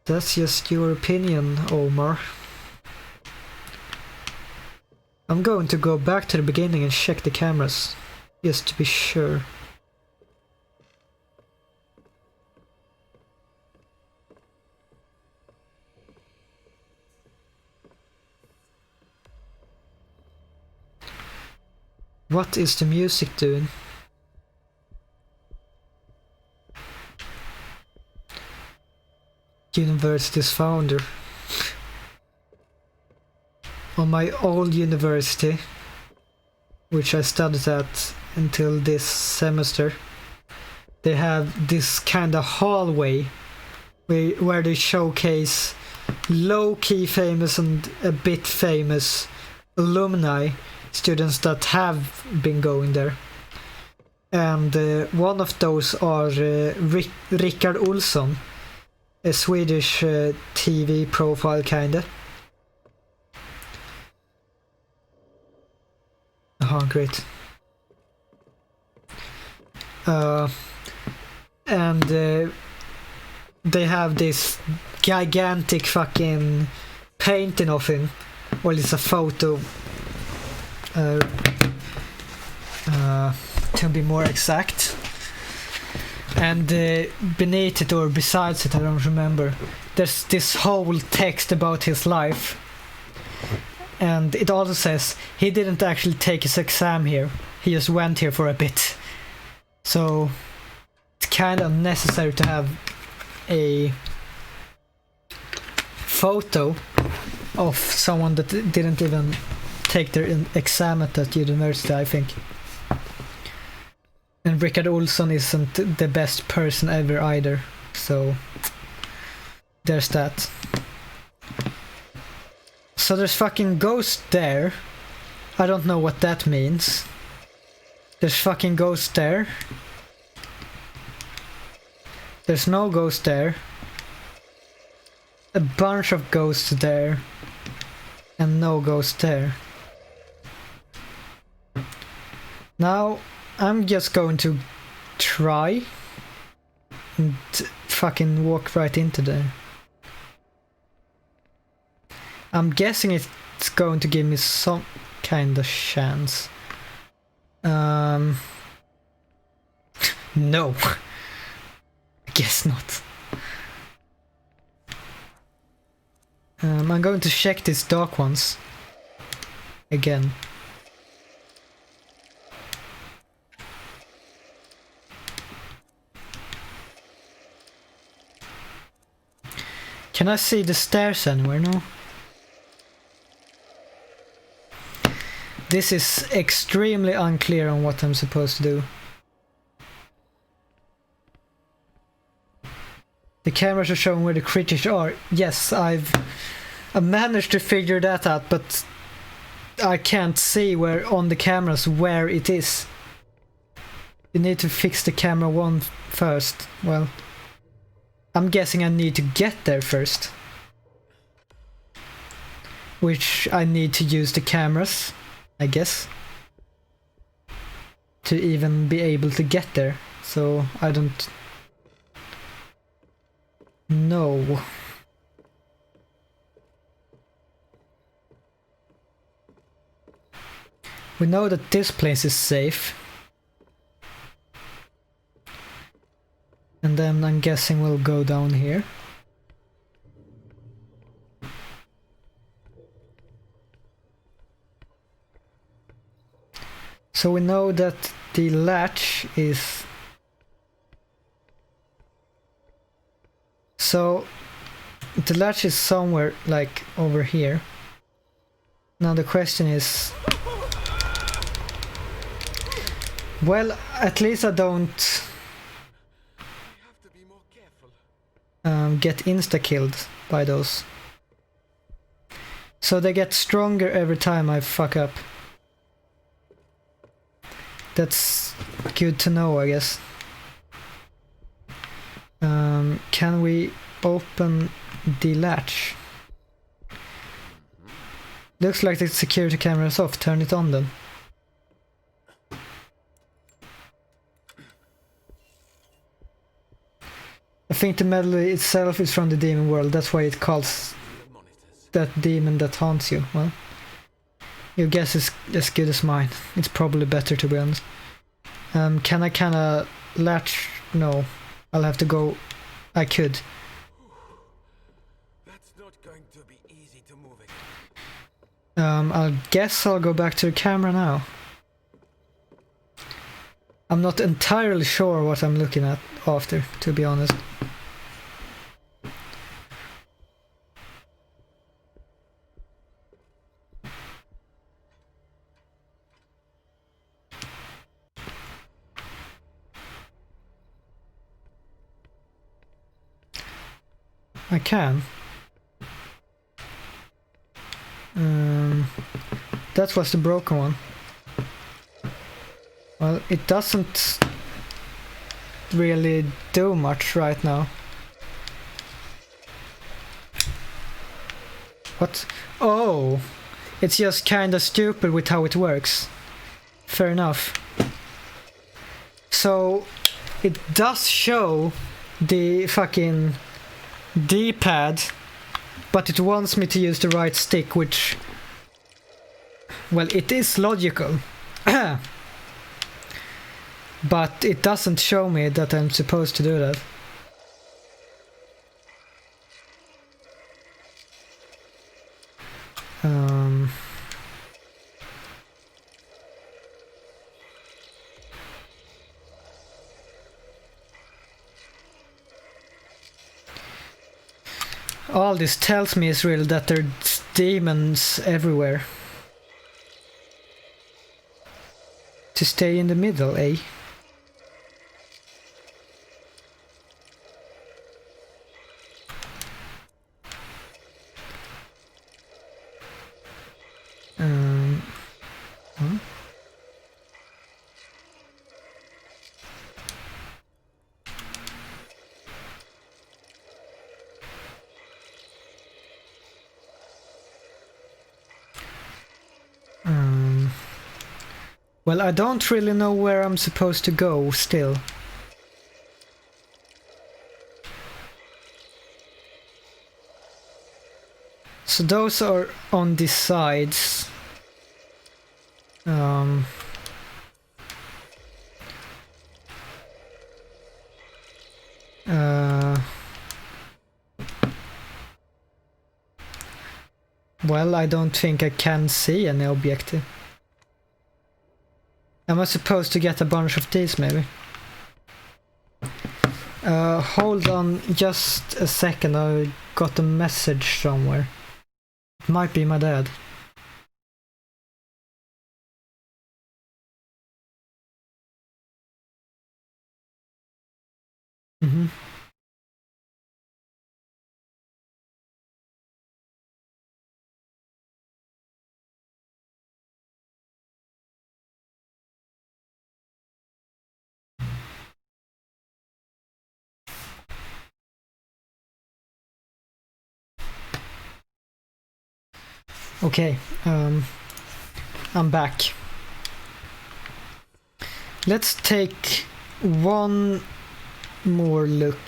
That's just your opinion, Omar. I'm going to go back to the beginning and check the cameras, just to be sure. What is the music doing? University's founder. On my old university, which I studied at until this semester, they have this kind of hallway where they showcase low-key famous and a bit famous alumni, students that have been going there. And one of those are Rickard Olsson, a Swedish TV profile kinda. Oh, great. And they have this gigantic fucking painting of him. Well, it's a photo. To be more exact. And beneath it or besides it, I don't remember, there's this whole text about his life. And it also says he didn't actually take his exam here, he just went here for a bit. So it's kind of necessary to have a photo of someone that didn't even take their exam at that university, I think. And Rickard Olsson isn't the best person ever either, so there's that. So there's fucking ghost there. I don't know what that means. There's fucking ghost there. There's no ghost there. A bunch of ghosts there. And no ghost there. Now I'm just going to try and fucking walk right into there. I'm guessing it's going to give me some kind of chance. No. I guess not. I'm going to check these dark ones again. Can I see the stairs anywhere? No. This is extremely unclear on what I'm supposed to do. The cameras are showing where the creatures are. Yes, I've managed to figure that out, but I can't see where on the cameras where it is. You need to fix the camera one first. Well, I'm guessing I need to get there first. Which I need to use the cameras, I guess, to even be able to get there. So I don't know. We know that this place is safe. And then I'm guessing we'll go down here. So we know that the latch is... So the latch is somewhere like over here. Now the question is... Well, at least I don't get insta-killed by those. So they get stronger every time I fuck up. That's good to know, I guess. Can we open the latch? Looks like the security camera is off. Turn it on then. I think the medal itself is from the demon world. That's why it calls that demon that haunts you. Well, your guess is as good as mine. It's probably better, to be honest. Can I kinda latch? No. I'll have to go. I could. That's not going to be easy to move it. I guess I'll go back to the camera now. I'm not entirely sure what I'm looking at after, to be honest. I can. That was the broken one. Well, it doesn't really do much right now. What? Oh! It's just kinda stupid with how it works. Fair enough. So, it does show the fucking D-pad, but it wants me to use the right stick, which... well, it is logical. But it doesn't show me that I'm supposed to do that. All this tells me is really that there's demons everywhere. To stay in the middle, eh? Huh? Well, I don't really know where I'm supposed to go still. So those are on the sides. Well, I don't think I can see any objective. Am I supposed to get a bunch of these, maybe? Hold on just a second, I got a message somewhere. It might be my dad. Okay, I'm back. Let's take one more look.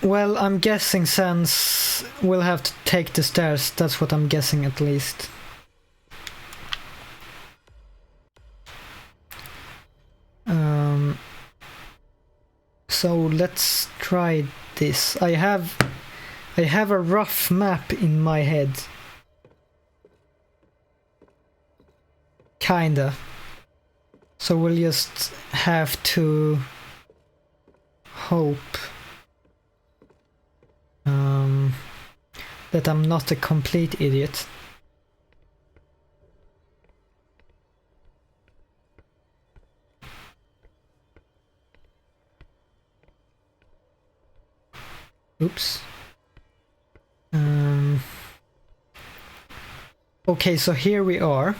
Well, I'm guessing since we'll have to take the stairs, that's what I'm guessing at least. So let's try this. I have I have a rough map in my head. Kinda. So we'll just have to hope that I'm not a complete idiot. Oops. Okay, so here we are.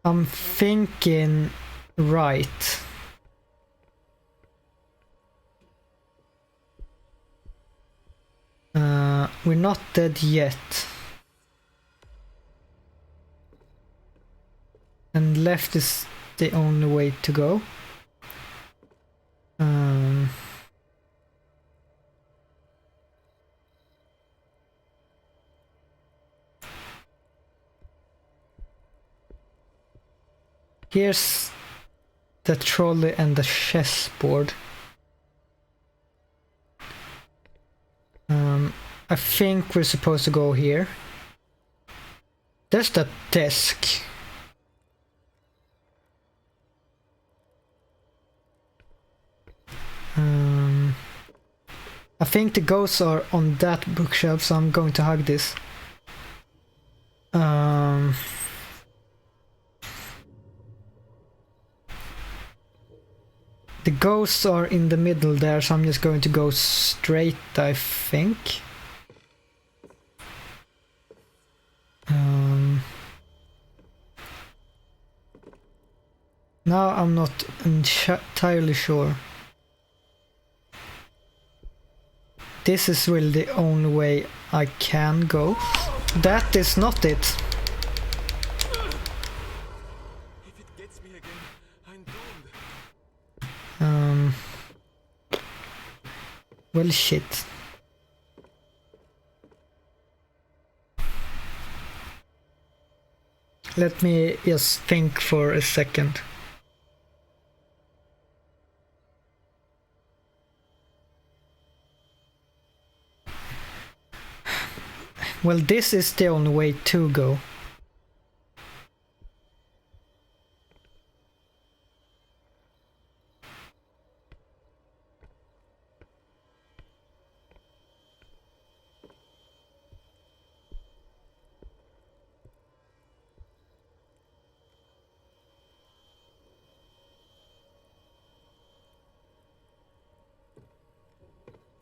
I'm thinking right. We're not dead yet. And left is the only way to go. Here's the trolley and the chessboard. I think we're supposed to go here. There's that desk. I think the ghosts are on that bookshelf, so I'm going to hug this. The ghosts are in the middle there, so I'm just going to go straight, I think. Now I'm not entirely sure. This is really the only way I can go. That is not it. If it gets me again, I'm doomed. Well, shit. Let me just think for a second. Well, this is the only way to go.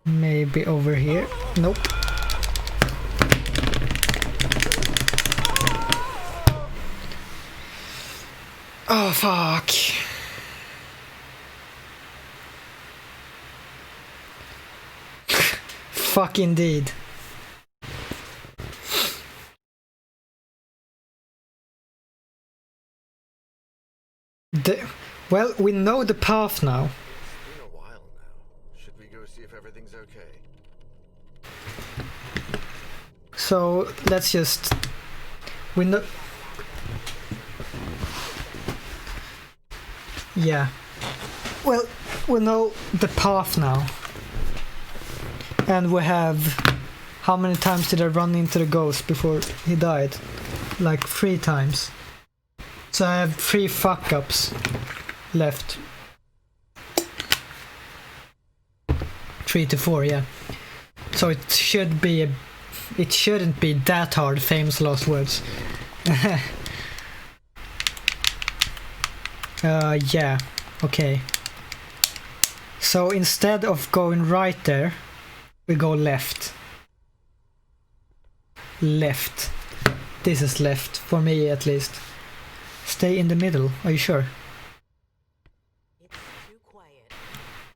Maybe over here. Nope. Oh, fuck. Fuck indeed. Well, we know the path now. It's been a while now. Should we go see if everything's okay? So let's just... We know... Yeah. Well, we know the path now. And we have... How many times did I run into the ghost before he died? Like 3 times. So I have 3 fuck-ups left. 3 to 4, yeah. So it should be it shouldn't be that hard, famous last words. Yeah, okay. So instead of going right there, we go left. Left. This is left, for me at least. Stay in the middle, are you sure? It's too quiet,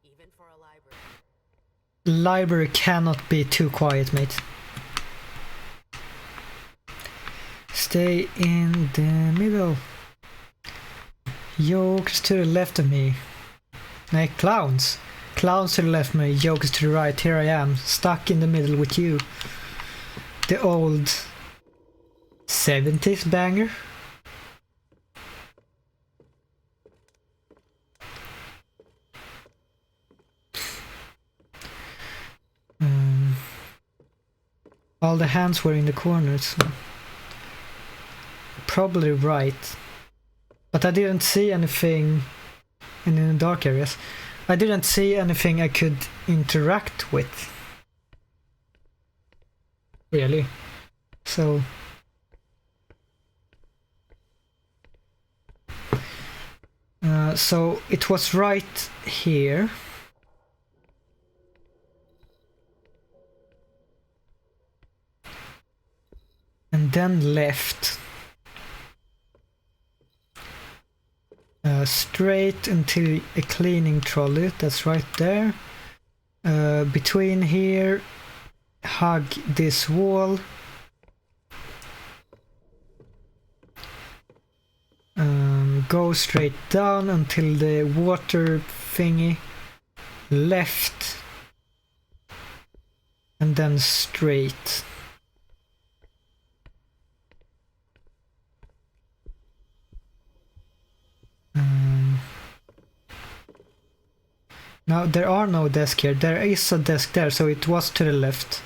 even for a library. Library cannot be too quiet, mate. Stay in the middle. Jokers to the left of me. Nay, clowns. Clowns to the left of me, jokers to the right. Here I am, stuck in the middle with you. The old 70s banger. All the hands were in the corners. So probably right. But I didn't see anything in the dark areas. I didn't see anything I could interact with. Really. So... so it was right here. And then left. Straight until a cleaning trolley, that's right there. Between here, hug this wall. Go straight down until the water thingy. Left. And then straight. Now there are no desks here. There is a desk there, so it was to the left.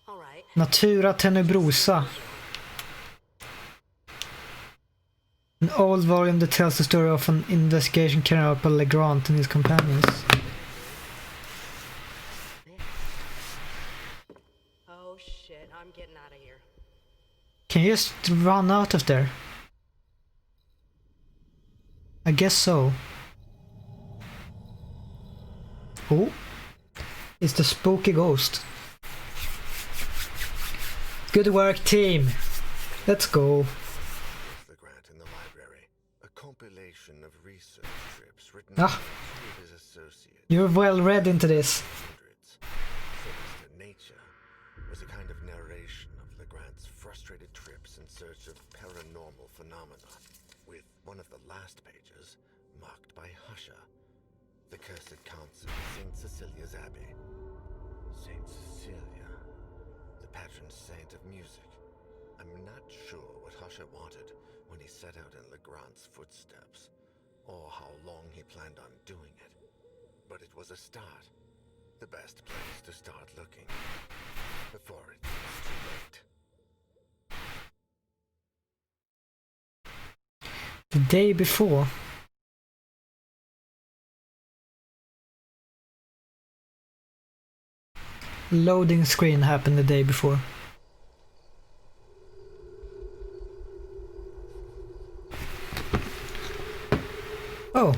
All right. Natura Tenebrosa. An old volume that tells the story of an investigation carried out by Legrand and his companions. Oh shit, I'm getting out of here. Can you just run out of there? I guess so. Oh, it's the spooky ghost. Good work, team. Let's go. Legrand in the library. A compilation of research trips written Ah. by two of his associates. You're well read into this. Hundreds. Sinister Nature was a kind of narration of Legrand's frustrated trips in search of paranormal phenomena, with one of the last pages marked by Husha, the cursed council of St. Cecilia's Abbey. St. Cecilia, the patron saint of music. I'm not sure what Husha wanted when he set out in Legrand's footsteps, or how long he planned on doing it. But it was a start. The best place to start looking. Before it's too late. The day before. Loading screen happened the day before. Oh.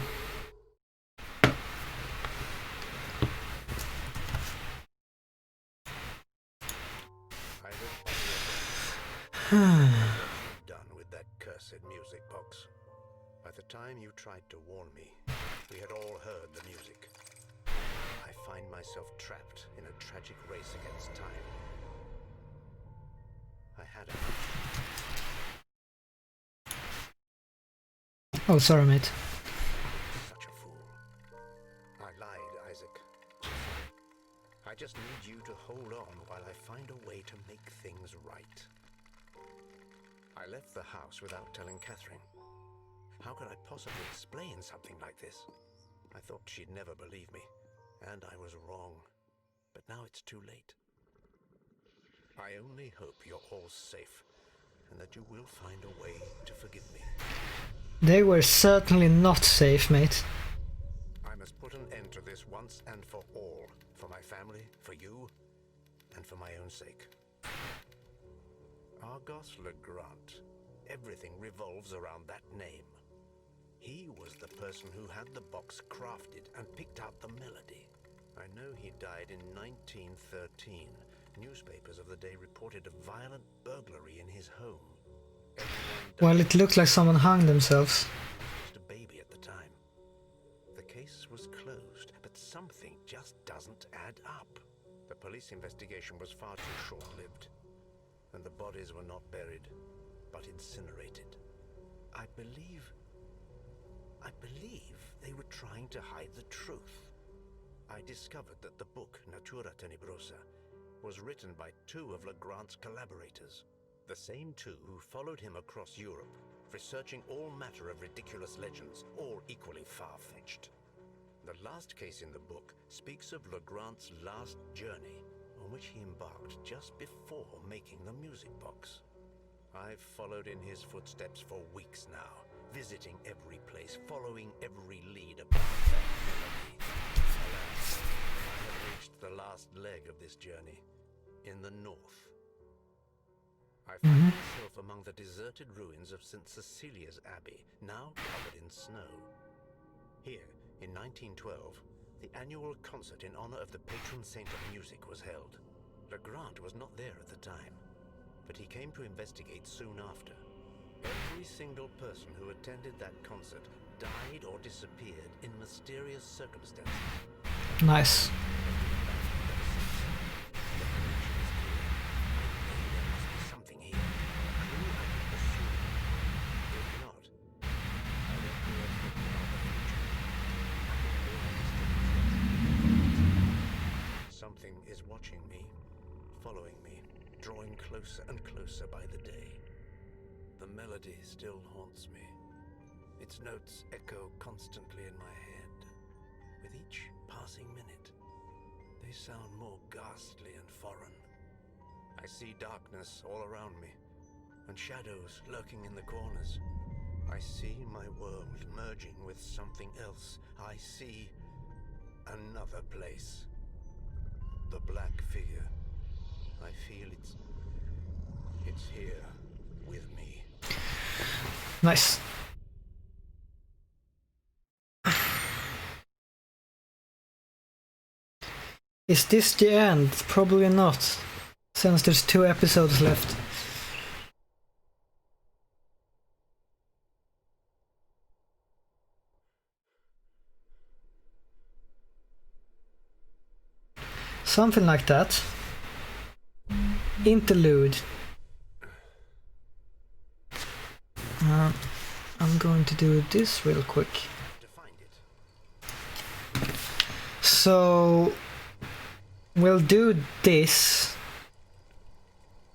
Done with that cursed music box. By the time you tried to warn me, we had all heard the music. I find myself trapped in a tragic race against time. I had a Oh, sorry, mate. such a fool. I lied, Isaac. I just need you to hold on while I find a way to make things right. I left the house without telling Catherine. How could I possibly explain something like this? I thought she'd never believe me, and I was wrong. But now it's too late. I only hope you're all safe, and that you will find a way to forgive me. They were certainly not safe, mate. I must put an end to this once and for all. For my family, for you, and for my own sake. Argos Legrand. Everything revolves around that name. He was the person who had the box crafted and picked out the melody. I know he died in 1913. Newspapers of the day reported a violent burglary in his home. Well, it looked like someone hung themselves. He was just a baby at the time. The case was closed, but something just doesn't add up. The police investigation was far too short-lived, and the bodies were not buried, but incinerated. I believe they were trying to hide the truth. I discovered that the book, Natura Tenebrosa, was written by two of Legrand's collaborators. The same two who followed him across Europe, researching all matter of ridiculous legends, all equally far-fetched. The last case in the book speaks of Legrand's last journey, on which he embarked just before making the music box. I've followed in his footsteps for weeks now, visiting every place, following every lead about that melody. Alas, I have reached the last leg of this journey, in the north. I find myself among the deserted ruins of St. Cecilia's Abbey, now covered in snow. Here, in 1912, the annual concert in honor of the patron saint of music was held. Legrand was not there at the time, but he came to investigate soon after. Every single person who attended that concert died or disappeared in mysterious circumstances. Nice. Something here. A clue I could pursue. If not, I don't know what's the future. Something is watching me, following me, drawing closer and closer by the day. The melody still haunts me. Its notes echo constantly in my head. With each passing minute, they sound more ghastly and foreign. I see darkness all around me, and shadows lurking in the corners. I see my world merging with something else. I see another place. The black figure. I feel it's here with me. Nice. Is this the end? Probably not, since there's 2 episodes left. Something like that. Interlude. I'm going to do this real quick. To find it. So we'll do this,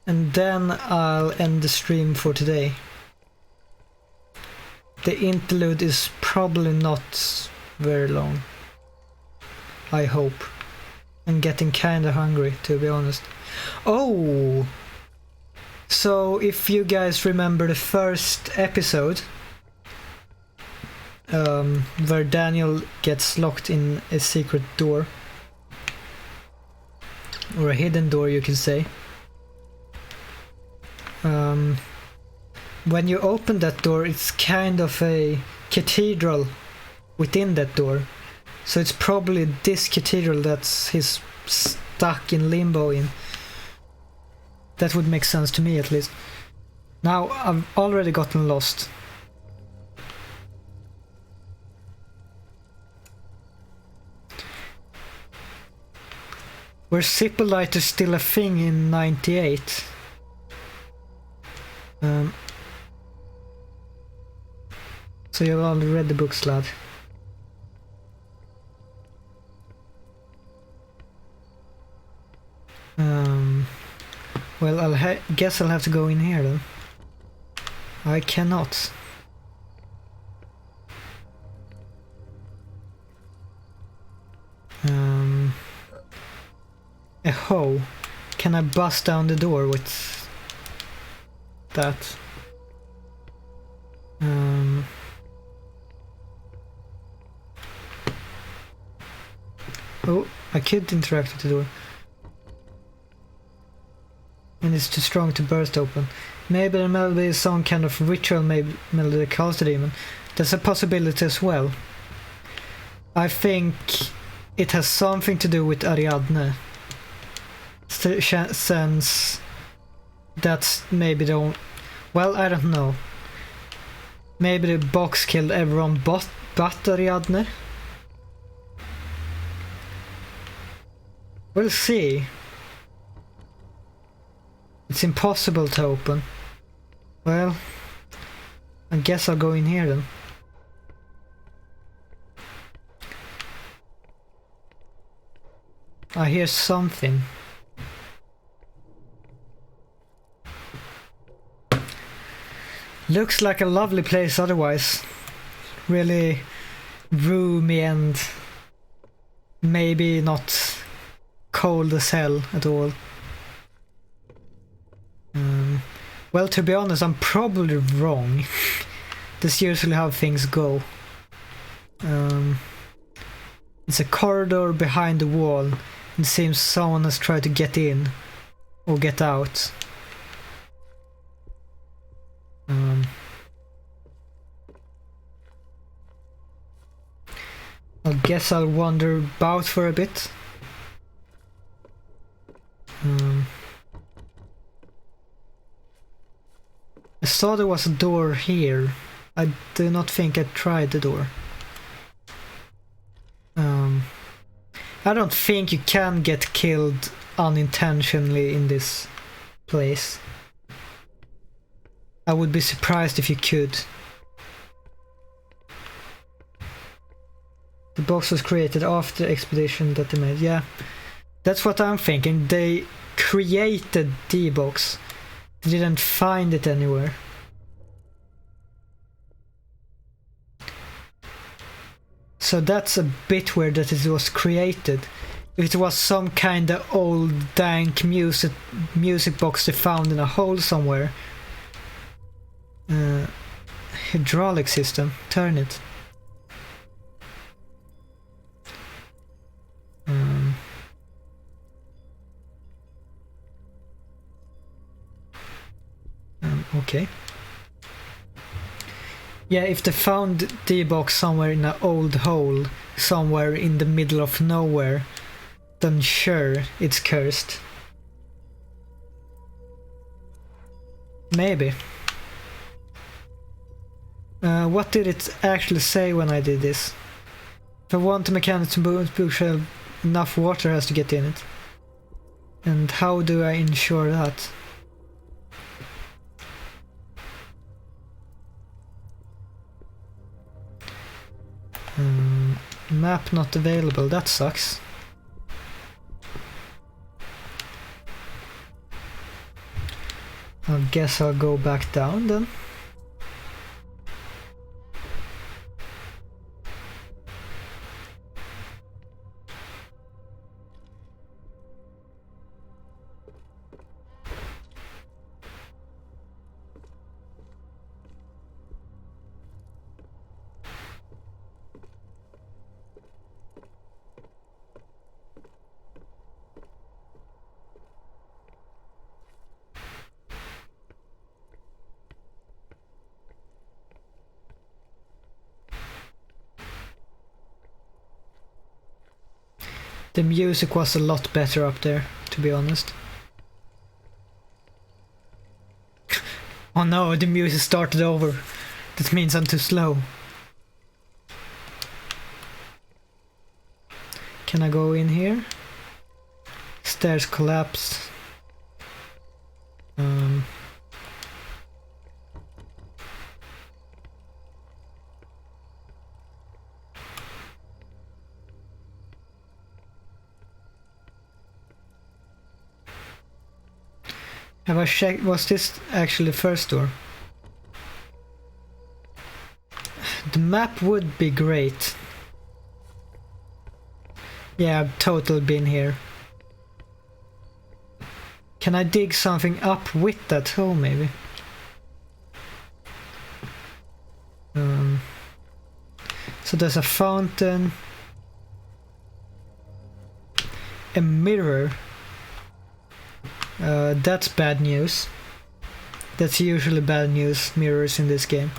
and then I'll end the stream for today. The interlude is probably not very long, I hope. I'm getting kinda hungry, to be honest. Oh! So if you guys remember the first episode, where Daniel gets locked in a secret door, or a hidden door you can say, when you open that door it's kind of a cathedral within that door. So it's probably this cathedral that's he's stuck in limbo in. That would make sense to me, at least. Now, I've already gotten lost. Were Zippolite still a thing in 98? So you've already read the books, lad. Well, guess I'll have to go in here then. I cannot. A hoe. Can I bust down the door with that? Oh, I could interact with the door. And it's too strong to burst open. Maybe the melody is some kind of ritual melody that calls the demon. There's a possibility as well. I think it has something to do with Ariadne. Since that's maybe the... Well, I don't know. Maybe the box killed everyone but Ariadne? We'll see. It's impossible to open. Well, I guess I'll go in here then. I hear something. Looks like a lovely place otherwise. Really roomy and maybe not cold as hell at all. Well, to be honest, I'm probably wrong. That's usually how things go. It's a corridor behind the wall. It seems someone has tried to get in or get out. I guess I'll wander about for a bit. I saw there was a door here. I do not think I tried the door. I don't think you can get killed unintentionally in this place. I would be surprised if you could. The box was created after the expedition that they made. Yeah, that's what I'm thinking. They created the box. They didn't find it anywhere. So that's a bit weird that it was created. If it was some kind of old dank music box they found in a hole somewhere. Hydraulic system. Turn it. Okay. Yeah, if they found the box somewhere in an old hole, somewhere in the middle of nowhere, then sure, it's cursed. Maybe. What did it actually say when I did this? If I want the mechanic to push, enough water has to get in it. And how do I ensure that? Map not available, that sucks. I guess I'll go back down then. The music was a lot better up there, to be honest. Oh no, the music started over. That means I'm too slow. Can I go in here? Stairs collapsed. Have I checked? Was this actually the first door? The map would be great. Yeah, I've totally been here. Can I dig something up with that hole, maybe? So there's a fountain. A mirror. That's bad news. That's usually bad news, mirrors in this game.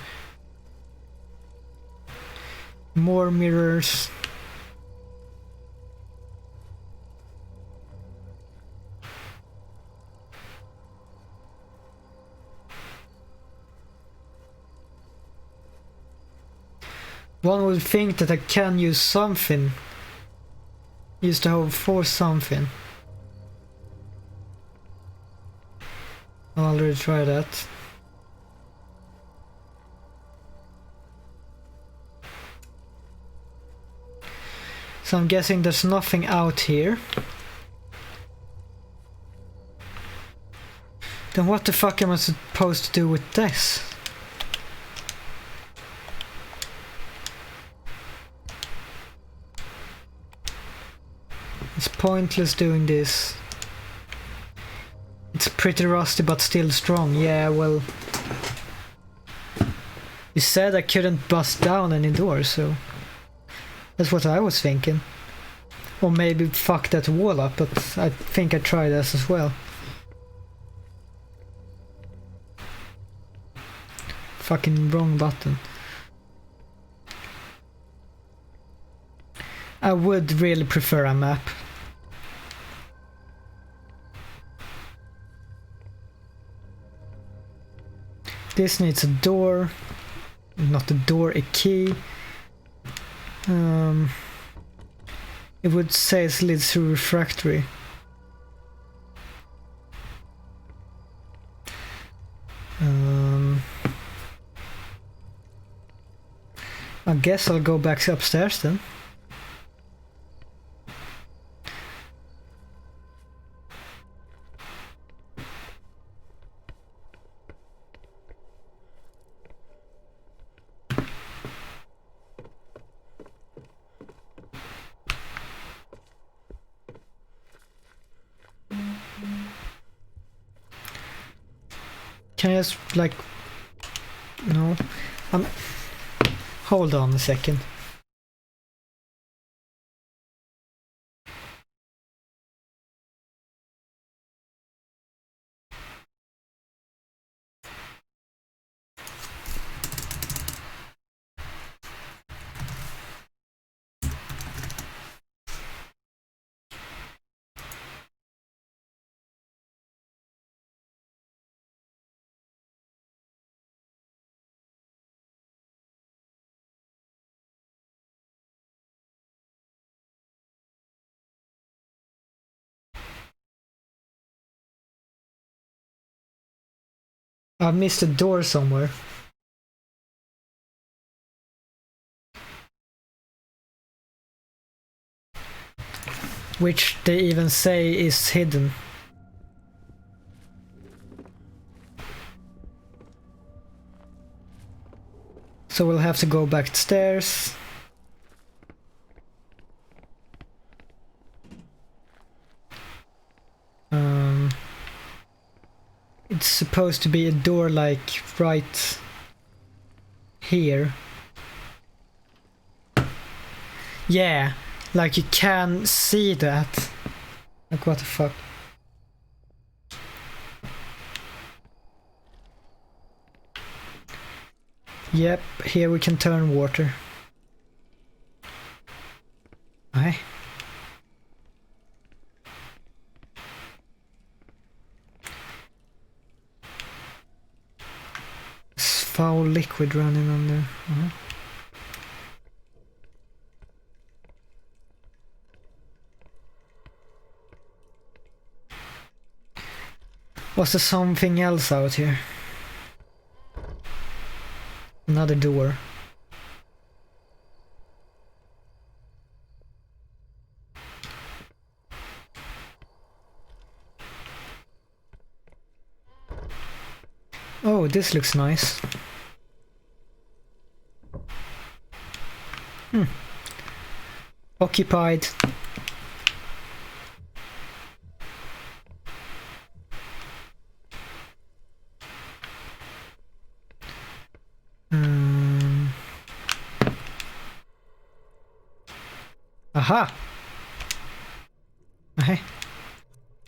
More mirrors. One would think that I can use something. Use the hole for something. I already tried that. So I'm guessing there's nothing out here. Then what the fuck am I supposed to do with this? It's pointless doing this. It's pretty rusty but still strong. Yeah, well... You said I couldn't bust down any doors, so... That's what I was thinking. Or maybe fuck that wall up, but I think I tried this as well. Fucking wrong button. I would really prefer a map. This needs a door. Not a door, a key. It would say it leads to refractory. I guess I'll go back upstairs then. Can I just, like... No. Hold on a second. I missed a door somewhere. Which they even say is hidden. So we'll have to go back stairs. It's supposed to be a door like right here. Yeah, like you can see that. Like what the fuck? Yep, here we can turn water. Aye. Foul liquid running under. Was there something else out here? Another door. Oh, this looks nice. Occupied. Aha! Okay.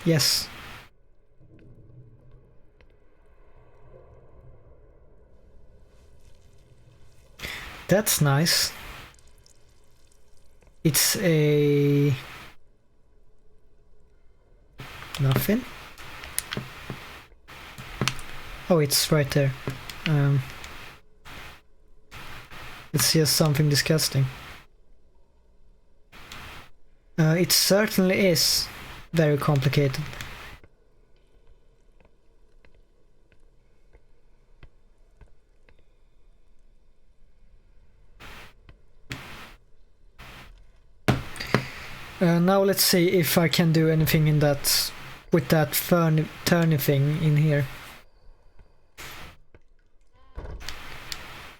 Yes. That's nice. It's a... Nothing? Oh, it's right there. It's just something disgusting. It certainly is very complicated. Now let's see if I can do anything in that with that turny thing in here.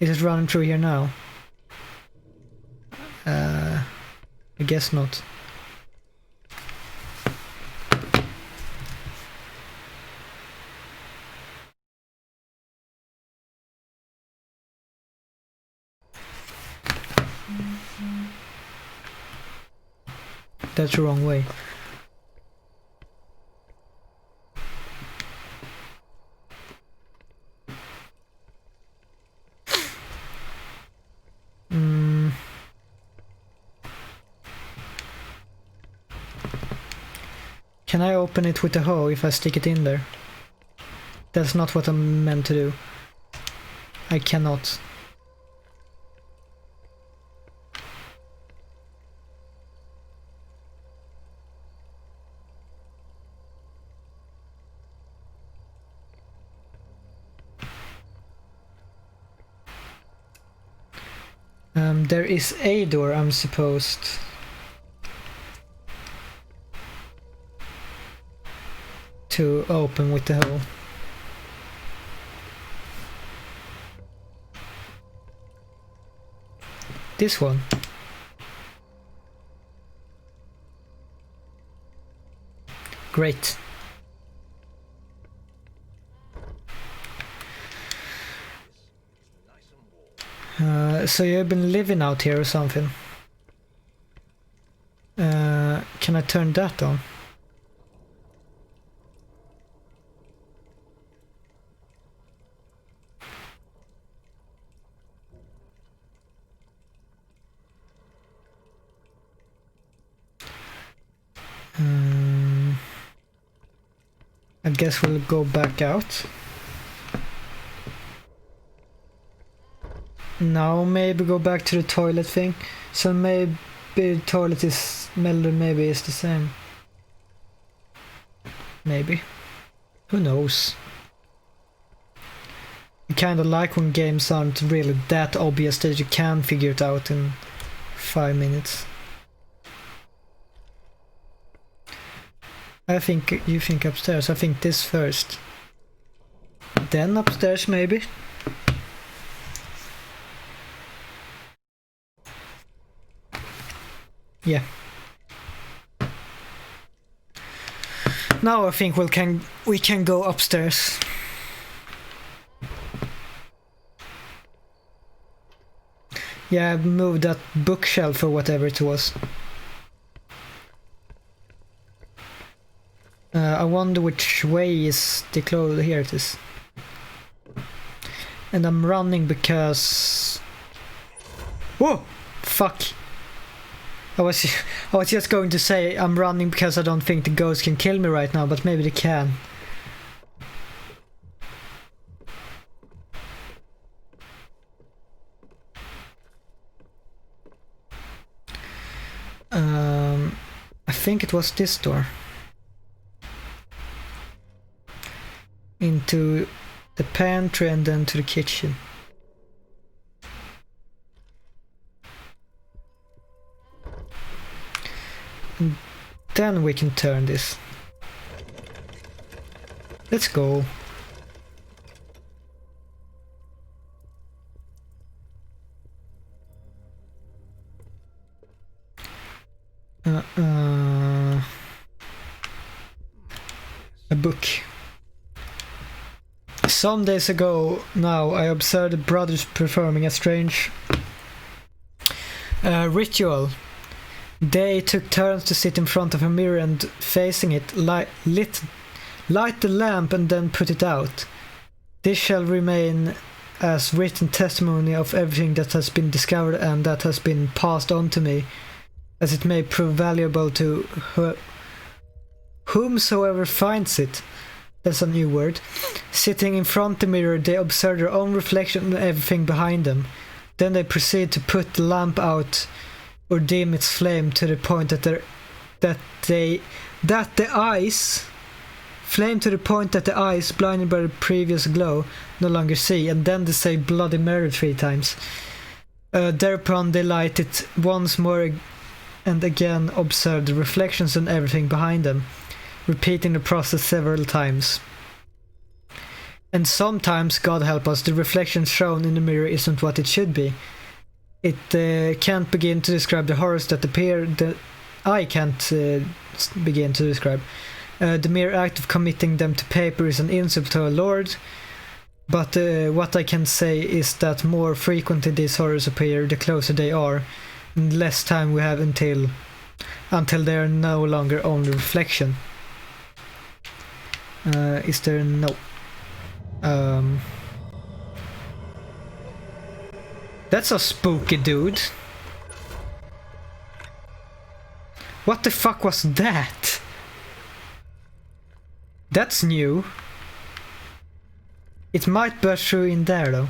Is it running through here now? I guess not. That's the wrong way. Can I open it with a hoe if I stick it in there? That's not what I'm meant to do. I cannot. There is a door I'm supposed to open with the hole. This one. Great. So you've been living out here or something? Can I turn that on? I guess we'll go back out. Now maybe go back to the toilet thing. So maybe the toilet is melted, maybe it's the same. Maybe. Who knows? I kinda like when games aren't really that obvious that you can figure it out in 5 minutes. I think you think upstairs. I think this first. Then upstairs maybe. Yeah. Now I think we can go upstairs. Yeah, I moved that bookshelf or whatever it was. I wonder which way is the clothes. Here it is. And I'm running because... Whoa! Fuck! I was just going to say I'm running because I don't think the ghost can kill me right now, but maybe they can. I think it was this door. Into the pantry and then to the kitchen. And then we can turn this. Let's go. A book. Some days ago now I observed the brothers performing a strange ritual. They took turns to sit in front of a mirror and facing it, light the lamp and then put it out. This shall remain as written testimony of everything that has been discovered and that has been passed on to me, as it may prove valuable to whomsoever finds it. That's a new word. Sitting in front of the mirror, they observe their own reflection and everything behind them. Then they proceed to put the lamp out or dim its flame to the point that the eyes flame to the point that the eyes, blinded by the previous glow, no longer see, and then they say Bloody Mary 3 times. Thereupon they light it once more and again observe the reflections and everything behind them, repeating the process several times. And sometimes, God help us, the reflection shown in the mirror isn't what it should be. It can't begin to describe the horrors that appear. I can't begin to describe. The mere act of committing them to paper is an insult to our Lord. But what I can say is that more frequently these horrors appear, the closer they are, and less time we have until until they are no longer only reflection. Is there no? That's a spooky dude. What the fuck was that? That's new. It might burst through in there though.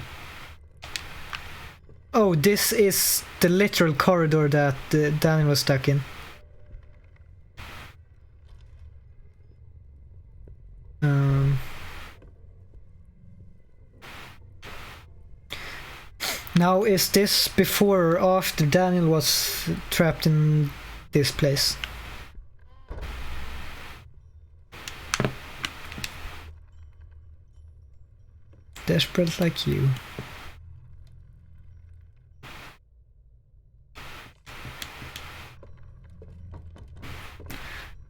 Oh, this is the literal corridor that Daniel was stuck in. Now, is this before or after Daniel was trapped in this place? Desperate like you.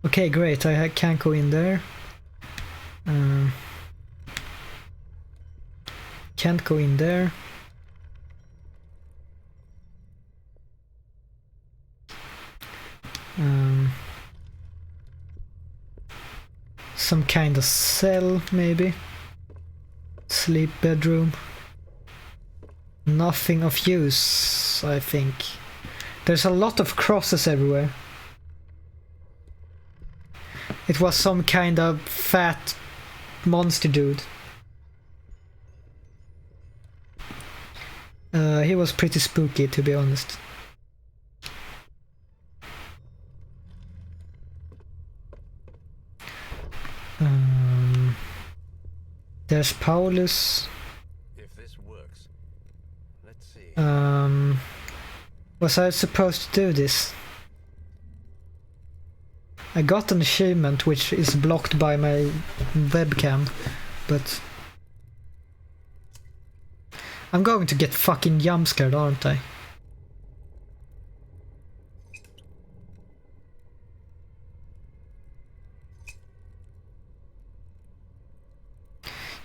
Okay, great. I can't go in there. Can't go in there. Some kind of cell, maybe. Sleep bedroom. Nothing of use, I think. There's a lot of crosses everywhere. It was some kind of fat monster dude. He was pretty spooky, to be honest. There's Paulus. If this works, let's see. Was I supposed to do this? I got an achievement which is blocked by my webcam, but I'm going to get fucking jump scared, aren't I?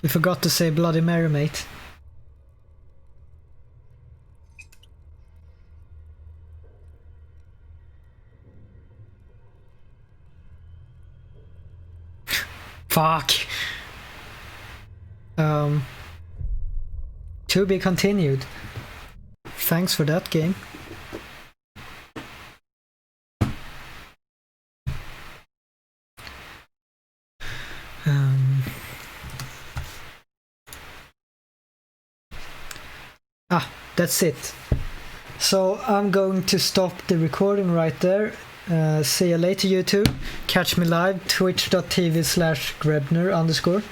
You forgot to say Bloody Mary, mate. Fuck. To be continued. Thanks for that game. That's it. So I'm going to stop the recording right there. See you later, YouTube. Catch me live, twitch.tv/Grebner_.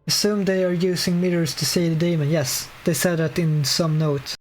Assume they are using mirrors to see the demon. Yes, they said that in some notes.